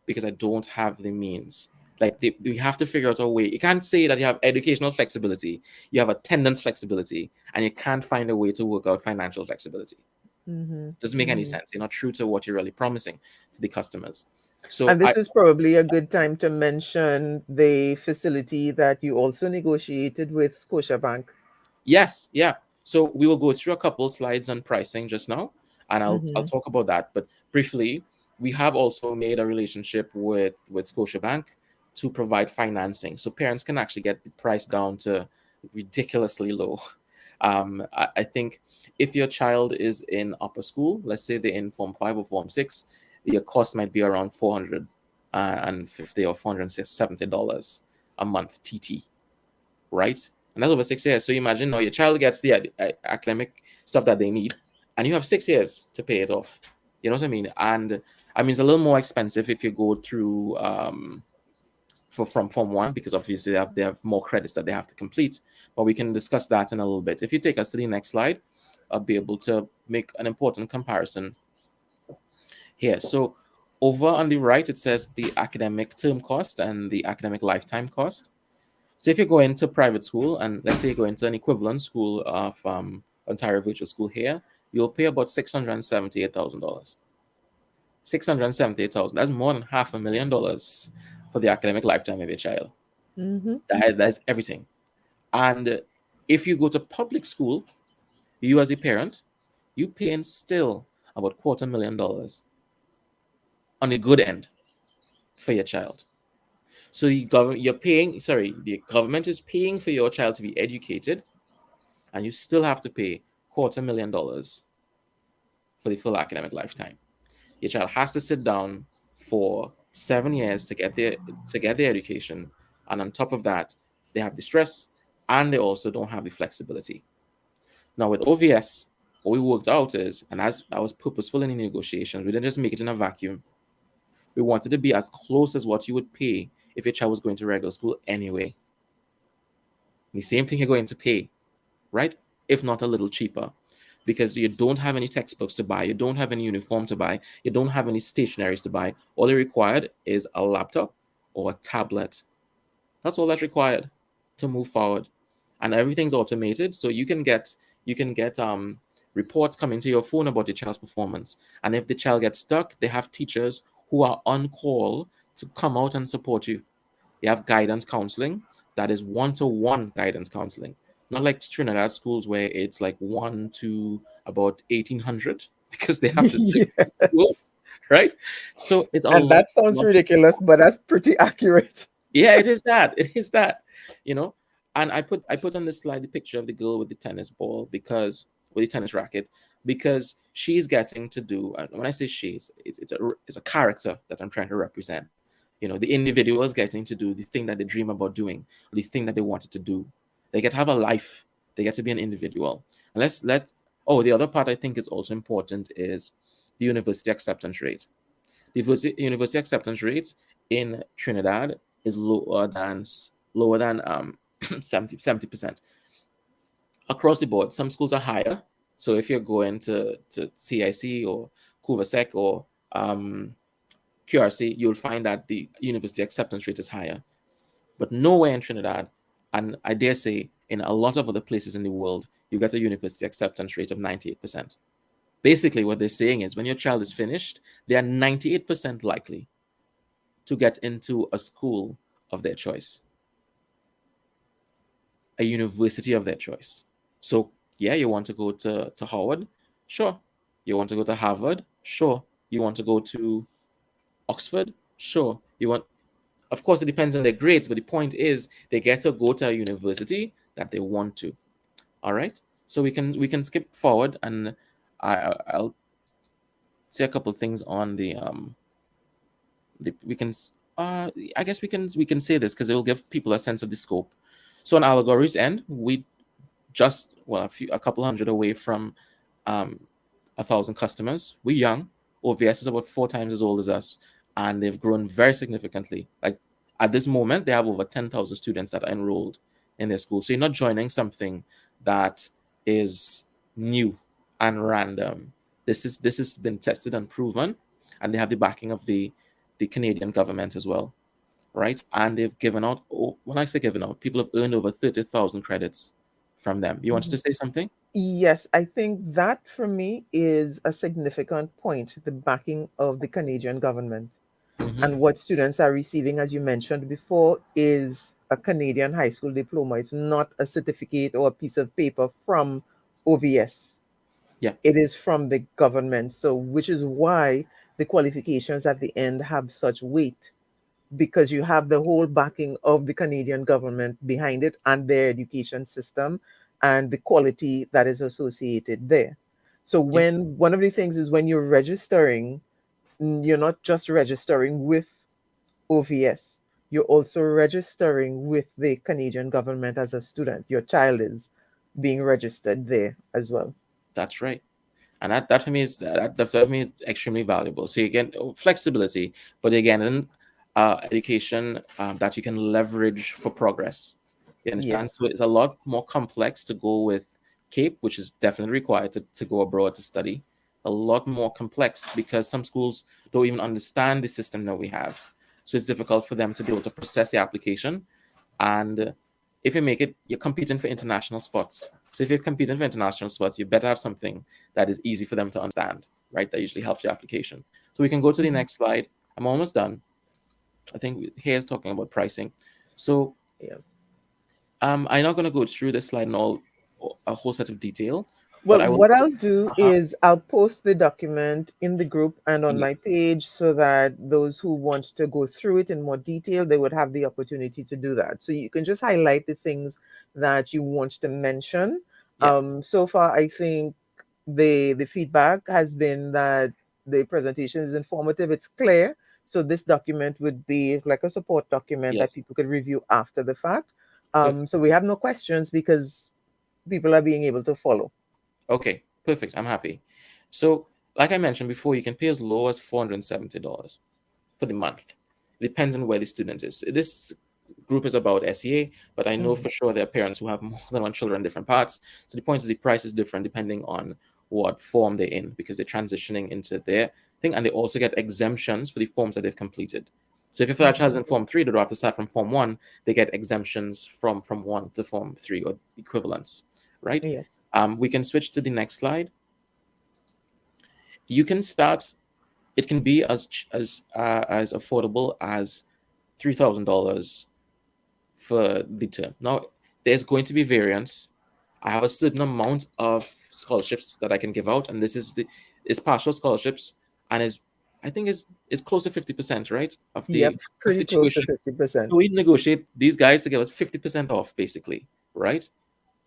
because I don't have the means. Like we have to figure out a way. You can't say that you have educational flexibility, you have attendance flexibility, and you can't find a way to work out financial flexibility. Hmm. Doesn't make any Hmm. sense. You're not true to what you're really promising to the customers. So And I this is probably a good time to mention the facility that you also negotiated with Scotiabank. Yes, yeah. So we will go through a couple slides on pricing just now, and I'll Hmm. talk about that. But briefly, we have also made a relationship with Scotiabank to provide financing, so parents can actually get the price down to ridiculously low. I think if your child is in upper school, let's say they're in Form 5 or Form 6, your cost might be around 450 or $470 a month TT, right? And that's over 6 years. So imagine now your child gets the academic stuff that they need, and you have 6 years to pay it off. You know what I mean? And I mean, it's a little more expensive if you go through from Form 1 because obviously they have more credits that they have to complete. But we can discuss that in a little bit. If you take us to the next slide, I'll be able to make an important comparison here. So over on the right, it says the academic term cost and the academic lifetime cost. So if you go into private school, and let's say you go into an equivalent school of Ontario Virtual School here, you'll pay about $678,000. 678,000. That's more than $500,000 for the academic lifetime of your child. Hmm. That's everything. And if you go to public school, you as a parent, you paying still about $250,000 on the good end for your child. So you're paying, sorry, the government is paying for your child to be educated, and you still have to pay $250,000 for the full academic lifetime. Your child has to sit down for 7 years to get their education, and on top of that, they have the stress and they also don't have the flexibility. Now with OVS, what we worked out is, and as I was purposeful in the negotiations, we didn't just make it in a vacuum. We wanted to be as close as what you would pay if your child was going to regular school anyway. The same thing you're going to pay, right? If not a little cheaper, because you don't have any textbooks to buy, you don't have any uniform to buy, you don't have any stationaries to buy. All you required is a laptop or a tablet. That's all that's required to move forward, and everything's automated, so you can get reports coming to your phone about your child's performance. And if the child gets stuck, they have teachers who are on call to come out and support you. They have guidance counseling that is one-to-one guidance counseling, not like Trinidad schools where it's like one to about 1,800 because they have to segregate Yes. schools, right? So it's a And lot, that sounds lot. ridiculous, but that's pretty accurate. Yeah, it is that. It is that. You know, and I put on this slide the picture of the girl with the tennis ball, because with the tennis racket, because she's getting to do. And when I say she's, it's a character that I'm trying to represent. The individual is getting to do the thing that they dream about doing, or the thing that they wanted to do. They get to have a life. They get to be an individual. And let's let. Oh, the other part I think is also important is the university acceptance rate. The university acceptance rate in Trinidad is lower than 70%. Across the board, some schools are higher. So if you're going to CIC or Kuvasek or QRC, you'll find that the university acceptance rate is higher. But nowhere in Trinidad, and I dare say in a lot of other places in the world, you get a university acceptance rate of 98%. Basically, what they're saying is when your child is finished, they are 98% likely to get into a school of their choice, a university of their choice. So, yeah, you want to go to Howard? Sure. You want to go to Harvard? Sure. You want to go to Oxford? Sure. You want, of course, it depends on their grades, but the point is they get to go to a university that they want to. All right. So we can skip forward, and I'll say a couple of things on the we can I guess we can say this because it will give people a sense of the scope. So on Allegory's end, we just a couple hundred away from um, 1,000 customers. We're young. OVS is about 4 times as old as us, and they've grown very significantly. Like at this moment, they have over 10,000 students that are enrolled in their school. So you're not joining something that is new and random. This has been tested and proven, and they have the backing of the Canadian government as well, right? And they've given out. Oh, when I say given out, people have earned over 30,000 credits from them. You wanted Mhm. to say something? Yes, I think that for me is a significant point, the backing of the Canadian government. And Mm-hmm. what students are receiving, as you mentioned before, is a Canadian high school diploma. It's not a certificate or a piece of paper from OVS. Yeah. It is from the government. So, which is why the qualifications at the end have such weight, because you have the whole backing of the Canadian government behind it and their education system and the quality that is associated there. So, Yeah. when one of the things is when you're registering, you're not just registering with OVS, you're also registering with the Canadian government as a student. Your child is being registered there as well. That's right. And that for me is that for me is extremely valuable. So again, flexibility, but again, education that you can leverage for progress. You understand? Yes. So it's a lot more complex to go with CAPE, which is definitely required to go abroad to study. A lot more complex because some schools don't even understand the system that we have. So it's difficult for them to be able to process the application. And if you make it, you're competing for international spots. So if you're competing for international spots, you better have something that is easy for them to understand, right? That usually helps your application. So we can go to the Mhm. next slide. I'm almost done. I think here is talking about pricing. So Yeah. I'm not going to go through this slide in all a whole set of detail, but Well, I will what say, I'll do uh-huh, is I'll post the document in the group and on my yes, page so that those who want to go through it in more detail, they would have the opportunity to do that. So you can just highlight the things that you want to mention. yeah, So far, I think the feedback has been that the presentation is informative, it's clear. So this document would be like a support document that yes, people could review after the fact. perfect. So we have no questions because people are being able to follow. Okay, perfect. I'm happy. So, like I mentioned before, you can pay as low as $470 for the month. It depends on where the student is. This group is about SEA, but I know Mhm. for sure there are parents who have more than one children in different parts. So the point is the price is different depending on what form they're in because they're transitioning into their thing, and they also get exemptions for the forms that they've completed. So if your child is Mhm. in Form 3, they don't have to start from Form 1. They get exemptions from 1 to Form 3 or equivalents, right? Yes. We can switch to the next slide. You can start. It can be as affordable as $3,000 for the term. Now, there's going to be variance. I have a certain amount of scholarships that I can give out, and this is partial scholarships, and is I think is close to 50%, right, Yep. of Pretty the close to tuition. 50%. So we negotiate these guys to give us 50% off, basically, right?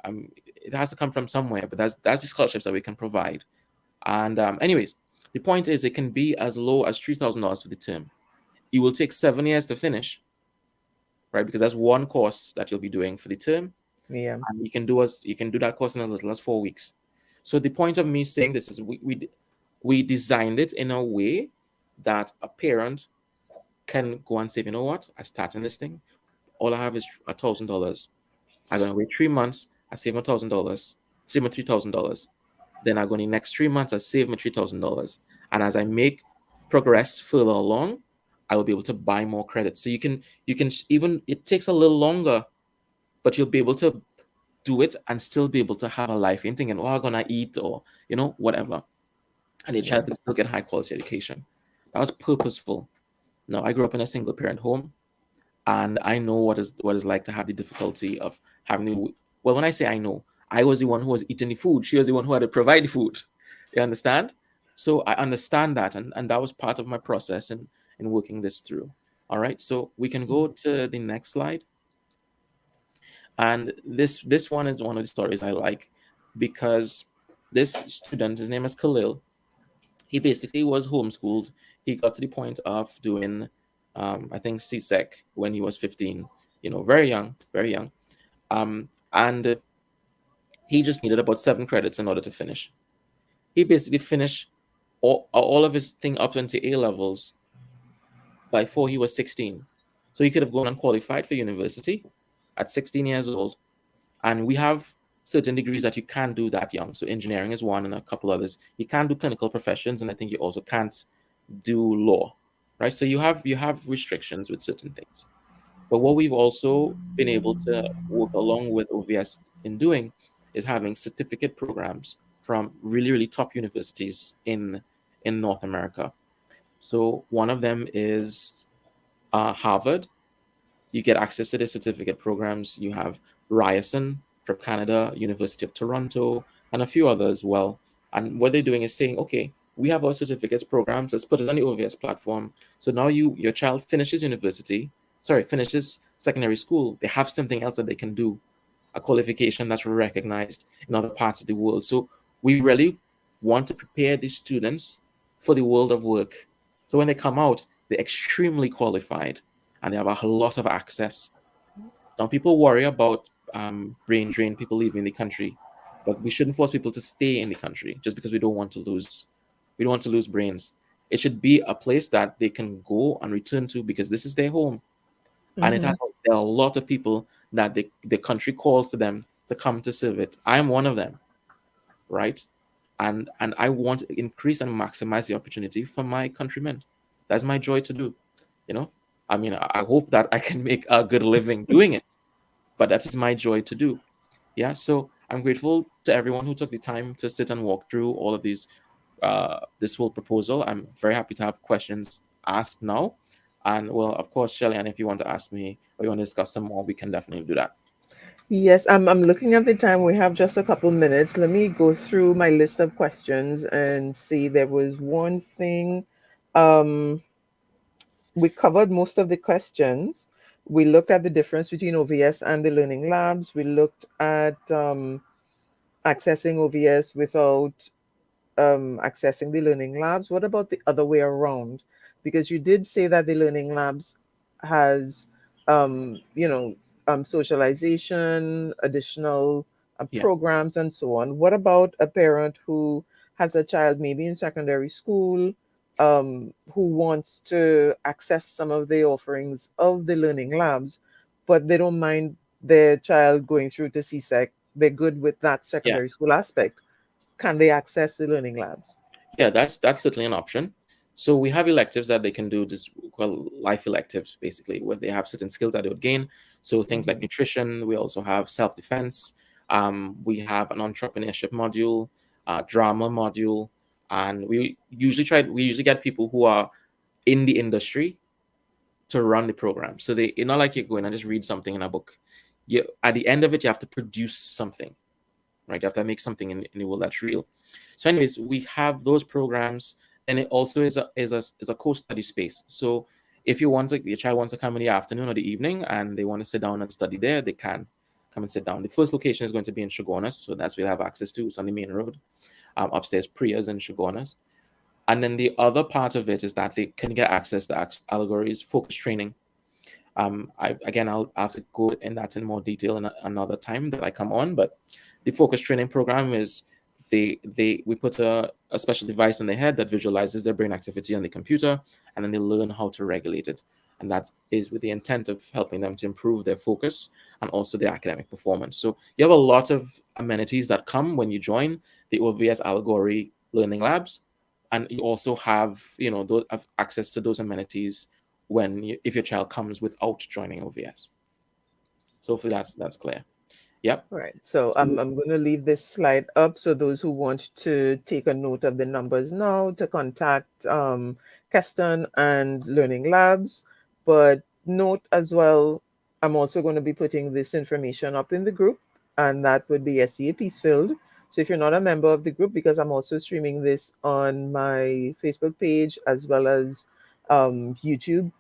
It has to come from somewhere, but that's the scholarships that we can provide. And anyways, the point is, it can be as low as $3,000 for the term. It will take 7 years to finish, right? Because that's one course that you'll be doing for the term, Yeah. and you can do that course in as little as 4 weeks. So the point of me saying this is we designed it in a way that a parent can go and say, you know what, I start in this thing. All I have is $1,000. I'm gonna wait 3 months. I save $1,000. Save my $3,000. Then I go in the next 3 months. I save my $3,000. And as I make progress further along, I will be able to buy more credits. So even, it takes a little longer, but you'll be able to do it and still be able to have a life in thinking, oh, I'm gonna eat, or whatever. And your Yeah. child can still get high quality education. That was purposeful. Now, I grew up in a single parent home, and I know what is like to have the difficulty of having to. Well, when I say I know, I was the one who was eating the food. She was the one who had to provide the food. You understand? So I understand that, and that was part of my process in working this through. All right, so we can go to the next slide. And this one is one of the stories I like, because this student, his name is Khalil, he basically was homeschooled. He got to the point of doing, I think, CSEC when he was 15. Very young, very young. And he just needed about 7 credits in order to finish. He basically finished all of his thing up into A levels before he was 16. So he could have gone and qualified for university at 16 years old. And we have certain degrees that you can do that young. So engineering is one, and a couple others. You can do clinical professions, and I think you also can't do law, right? So you have restrictions with certain things. But what we've also been able to work along with OVS in doing is having certificate programs from really, really top universities in North America. So one of them is Harvard. You get access to the certificate programs. You have Ryerson from Canada, University of Toronto, and a few others as well. And what they're doing is saying, okay, we have our certificates programs. Let's put it on the OVS platform. So now your child finishes finishes secondary school. They have something else that they can do, a qualification that's recognized in other parts of the world. So we really want to prepare these students for the world of work. So when they come out, they're extremely qualified and they have a lot of access. Now, people worry about brain drain, people leaving the country, but we shouldn't force people to stay in the country just because we don't want to lose brains. It should be a place that they can go and return to because this is their home, and Mm-hmm. there are a lot of people that the country calls to them to come to serve it. I am one of them, right? And I want to increase and maximize the opportunity for my countrymen. That's my joy to do. You know, I mean, I hope that I can make a good living doing it, but that is my joy to do. Yeah. So I'm grateful to everyone who took the time to sit and walk through all of this whole proposal. I'm very happy to have questions asked now. And well, of course, Shelly, and if you want to ask me or you want to discuss some more, we can definitely do that. Yes, I'm looking at the time. We have just a couple minutes. Let me go through my list of questions and see. There was one thing. Um, we covered most of the questions. We looked at the difference between OVS and the learning labs. We looked at accessing OVS without accessing the learning labs. What about the other way around? Because you did say that the learning labs has, um, you know, socialization, additional Yeah. programs, and so on. What about a parent who has a child maybe in secondary school, who wants to access some of the offerings of the learning labs, but they don't mind their child going through to CSEC? They're good with that Yeah. secondary school aspect. Can they access the learning labs? Yeah, that's certainly an option. So we have electives that they can do, this well, life electives basically, where they have certain skills that they would gain. So things like Mhm. nutrition. We also have self-defense. We have an entrepreneurship module, drama module, and we usually get people who are in the industry to run the program. So it's not like you're going and just read something in a book. You At the end of it, you have to produce something, right? You have to make something in the world that's real. So, anyways, we have those programs, and it also is a co-study space. So, if your child wants to come in the afternoon or the evening, and they want to sit down and study there, they can come and sit down. The first location is going to be in Shogunas, so that's where we have access to. It's on the main road, upstairs, Priya's in Shogunas. And then the other part of it is that they can get access to allegories, focus training. I'll have to go in that in more detail in another time that I come on. But the focus training program is we put a special device in their head that visualizes their brain activity on the computer, and then they learn how to regulate it. And that is with the intent of helping them to improve their focus and also their academic performance. So you have a lot of amenities that come when you join the OVS Allegory Learning Labs, and you also have those, have access to those amenities if your child comes without joining OVS. So hopefully that's clear. Yep. Right. So So I'm going to leave this slide up so those who want to take a note of the numbers now to contact Keston and Learning Labs. But note as well, I'm also going to be putting this information up in the group, and that would be SEA Peacefield. So if you're not a member of the group, because I'm also streaming this on my Facebook page as well as YouTube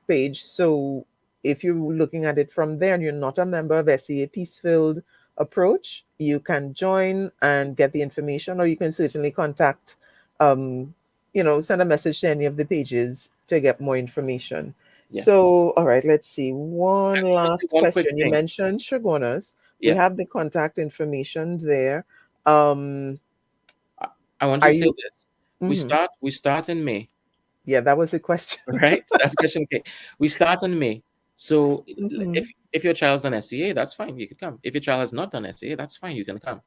page. So if you're looking at it from there and you're not a member of SEA Peacefield Approach, you can join and get the information, or you can certainly contact, um, send a message to any of the pages to get more information. yeah. So, all right, let's see. One I want to say last one quick question. You thing. mentioned Shagonas. We Yeah. have the contact information there. Um, I, I want you are to say you? this. Mhm. We start in May, Yeah, that was the question. right? That's question K. We start in May. So Hmm. if your child's done SEA, that's fine. You can come. If your child has not done SEA, that's fine. You can come.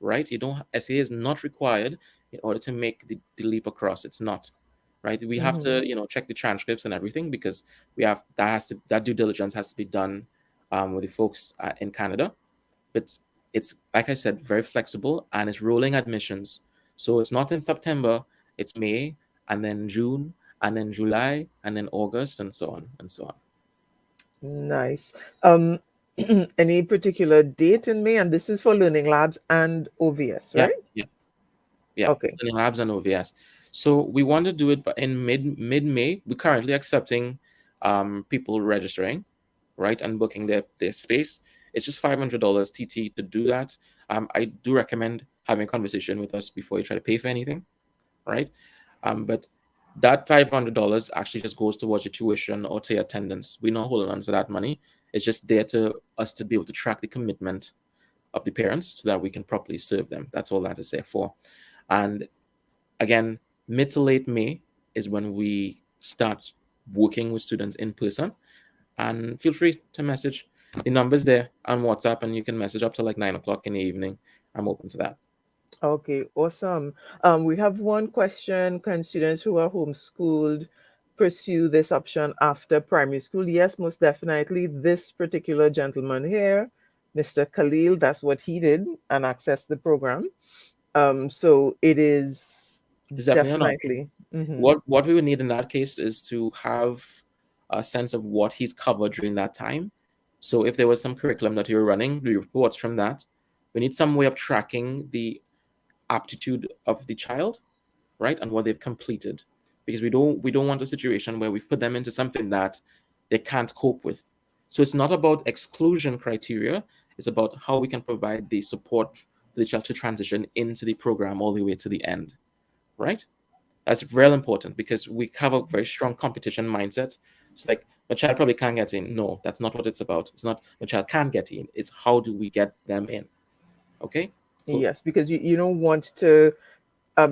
Right? You don't SEA is not required in order to make the leap across. It's not. Right? We have Hmm. to, check the transcripts and everything because that due diligence has to be done with the folks in Canada. But it's like I said, very flexible and it's rolling admissions. So it's not in September, it's May and then June and then July and then August and so on and so on. Nice. Um, any particular date in May? And this is for Learning Labs and OVS, Yeah, right? yeah, yeah. Okay. Learning labs and OVS. So we want to do it in mid May. We're currently accepting people registering, right, and booking their space. It's just $500 TT to do that. I do recommend having a conversation with us before you try to pay for anything, right? But that $500 actually just goes towards your tuition or to your attendance. We're not holding on to that money. It's just there to us to be able to track the commitment of the parents so that we can properly serve them. That's all that is there for. And again, mid to late May is when we start working with students in person. And feel free to message. The number's there on WhatsApp, and you can message up to like 9 o'clock in the evening. I'm open to that. Okay, awesome. We have one question. Can students who are homeschooled pursue this option after primary school? Yes, most definitely. This particular gentleman here, Mr. Khalil, that's what he did and accessed the program. So it is It's definitely an option. definitely. Mhm. What we would need in that case is to have a sense of what he's covered during that time. So if there was some curriculum that you were running, the reports from that. We need some way of tracking the aptitude of the child, right, and what they've completed, because we don't want a situation where we've put them into something that they can't cope with. So it's not about exclusion criteria. It's about how we can provide the support for the child to transition into the program all the way to the end, right? That's real important because we have a very strong competition mindset. It's like my child probably can't get in. No, that's not what it's about. It's not my child can't get in. It's how do we get them in? Okay, cool. Yes, because you don't want to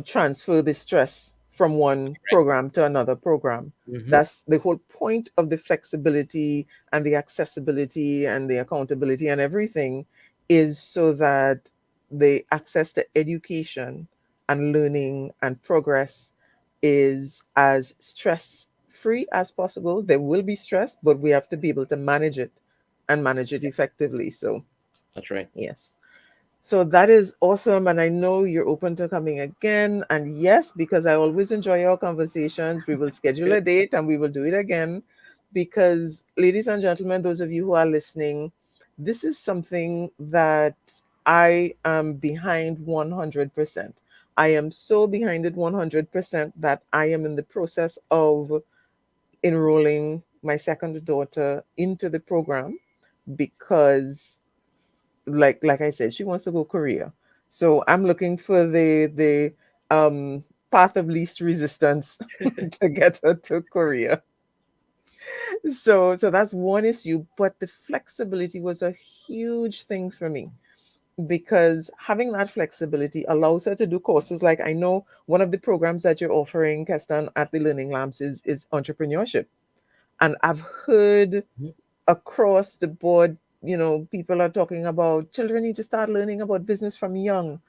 transfer the stress from one Right. program to another program. Mm-hmm. That's the whole point of the flexibility and the accessibility and the accountability and everything, is so that the access to education and learning and progress is as stress free as possible. There will be stress, but we have to be able to manage it and manage it effectively. So, That's right. yes. So that is awesome. And I know you're open to coming again. And yes, because I always enjoy our conversations, we will schedule Good. a date and we will do it again. Because, ladies and gentlemen, those of you who are listening, this is something that I am behind 100%. I am so behind it 100% that I am in the process of enrolling my second daughter into the program because like I said, she wants to go Korea. So I'm looking for the path of least resistance to get her to Korea. So that's one issue, but the flexibility was a huge thing for me because having that flexibility allows her to do courses like I know one of the programs that you're offering, Kestan, at the Learning Labs is entrepreneurship. And I've heard Mhm. across the board, people are talking about children need to start learning about business from young.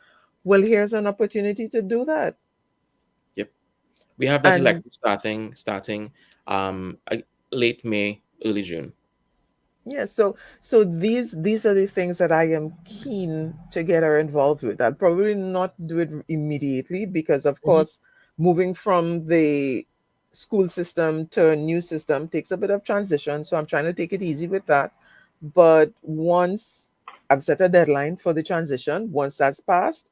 Well, here's an opportunity to do that. Yep. We have that And elective starting late May, early June. yeah, so these are the things that I am keen to get her involved with. I'll probably not do it immediately because, of Hmm. course, moving from the school system to a new system takes a bit of transition. So I'm trying to take it easy with that. But once I've set a deadline for the transition, once that's passed,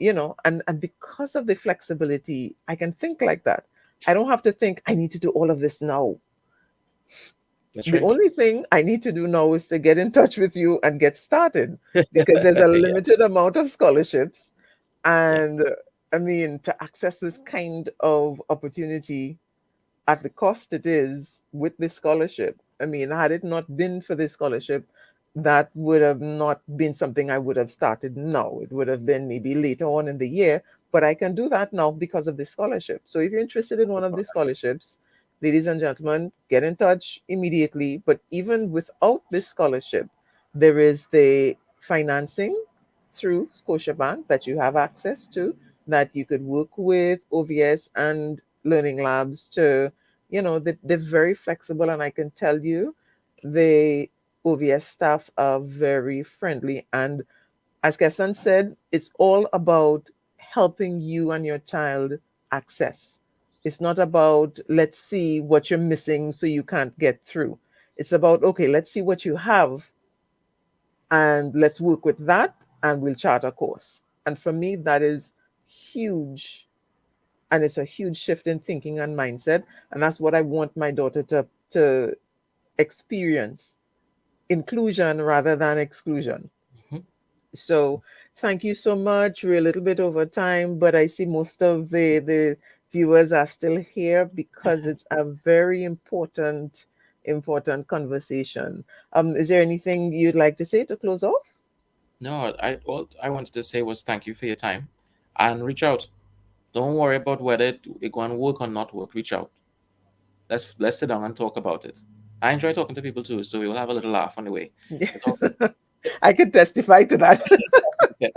and because of the flexibility, I can think like that. I don't have to think I need to do all of this now. That's The right. only thing I need to do now is to get in touch with you and get started because there's a Yeah, limited amount of scholarships. yeah. And I mean, to access this kind of opportunity at the cost it is with this scholarship. I mean, had it not been for this scholarship, that would have not been something I would have started now. It would have been maybe later on in the year, but I can do that now because of this scholarship. So if you're interested in one of the scholarships, ladies and gentlemen, get in touch immediately. But even without this scholarship, there is the financing through Scotiabank that you have access to, that you could work with OVS and Learning Labs to, they're very flexible. And I can tell you, the OVS staff are very friendly. And as Keston said, it's all about helping you and your child access. It's not about, let's see what you're missing so you can't get through. It's about, okay, let's see what you have and let's work with that and we'll chart a course. And for me, that is huge. And it's a huge shift in thinking and mindset. And that's what I want my daughter to experience, inclusion rather than exclusion. Mhm. So thank you so much. We're a little bit over time, but I see most of the viewers are still here because it's a very important conversation. Is there anything you'd like to say to close off? No, all I wanted to say was thank you for your time, and reach out. Don't worry about whether it going to work or not work. Reach out. Let's sit down and talk about it. I enjoy talking to people too, so we will have a little laugh on the way. It's all good. I can testify to that. Yeah,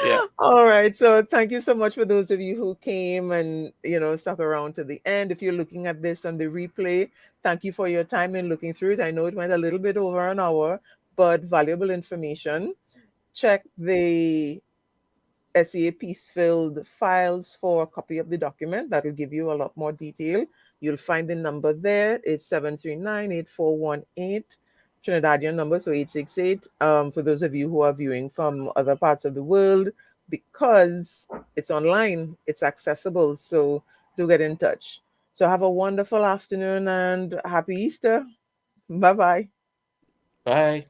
yeah. All right. So thank you so much for those of you who came and, stuck around to the end. If you're looking at this on the replay, thank you for your time in looking through it. I know it went a little bit over an hour, but valuable information. Check the SEA piece filled files for a copy of the document. That'll give you a lot more detail. You'll find the number there. It's 739-8418. Trinidadian number, so 868. For those of you who are viewing from other parts of the world, because it's online, it's accessible. So do get in touch. So have a wonderful afternoon and happy Easter. Bye bye. Bye.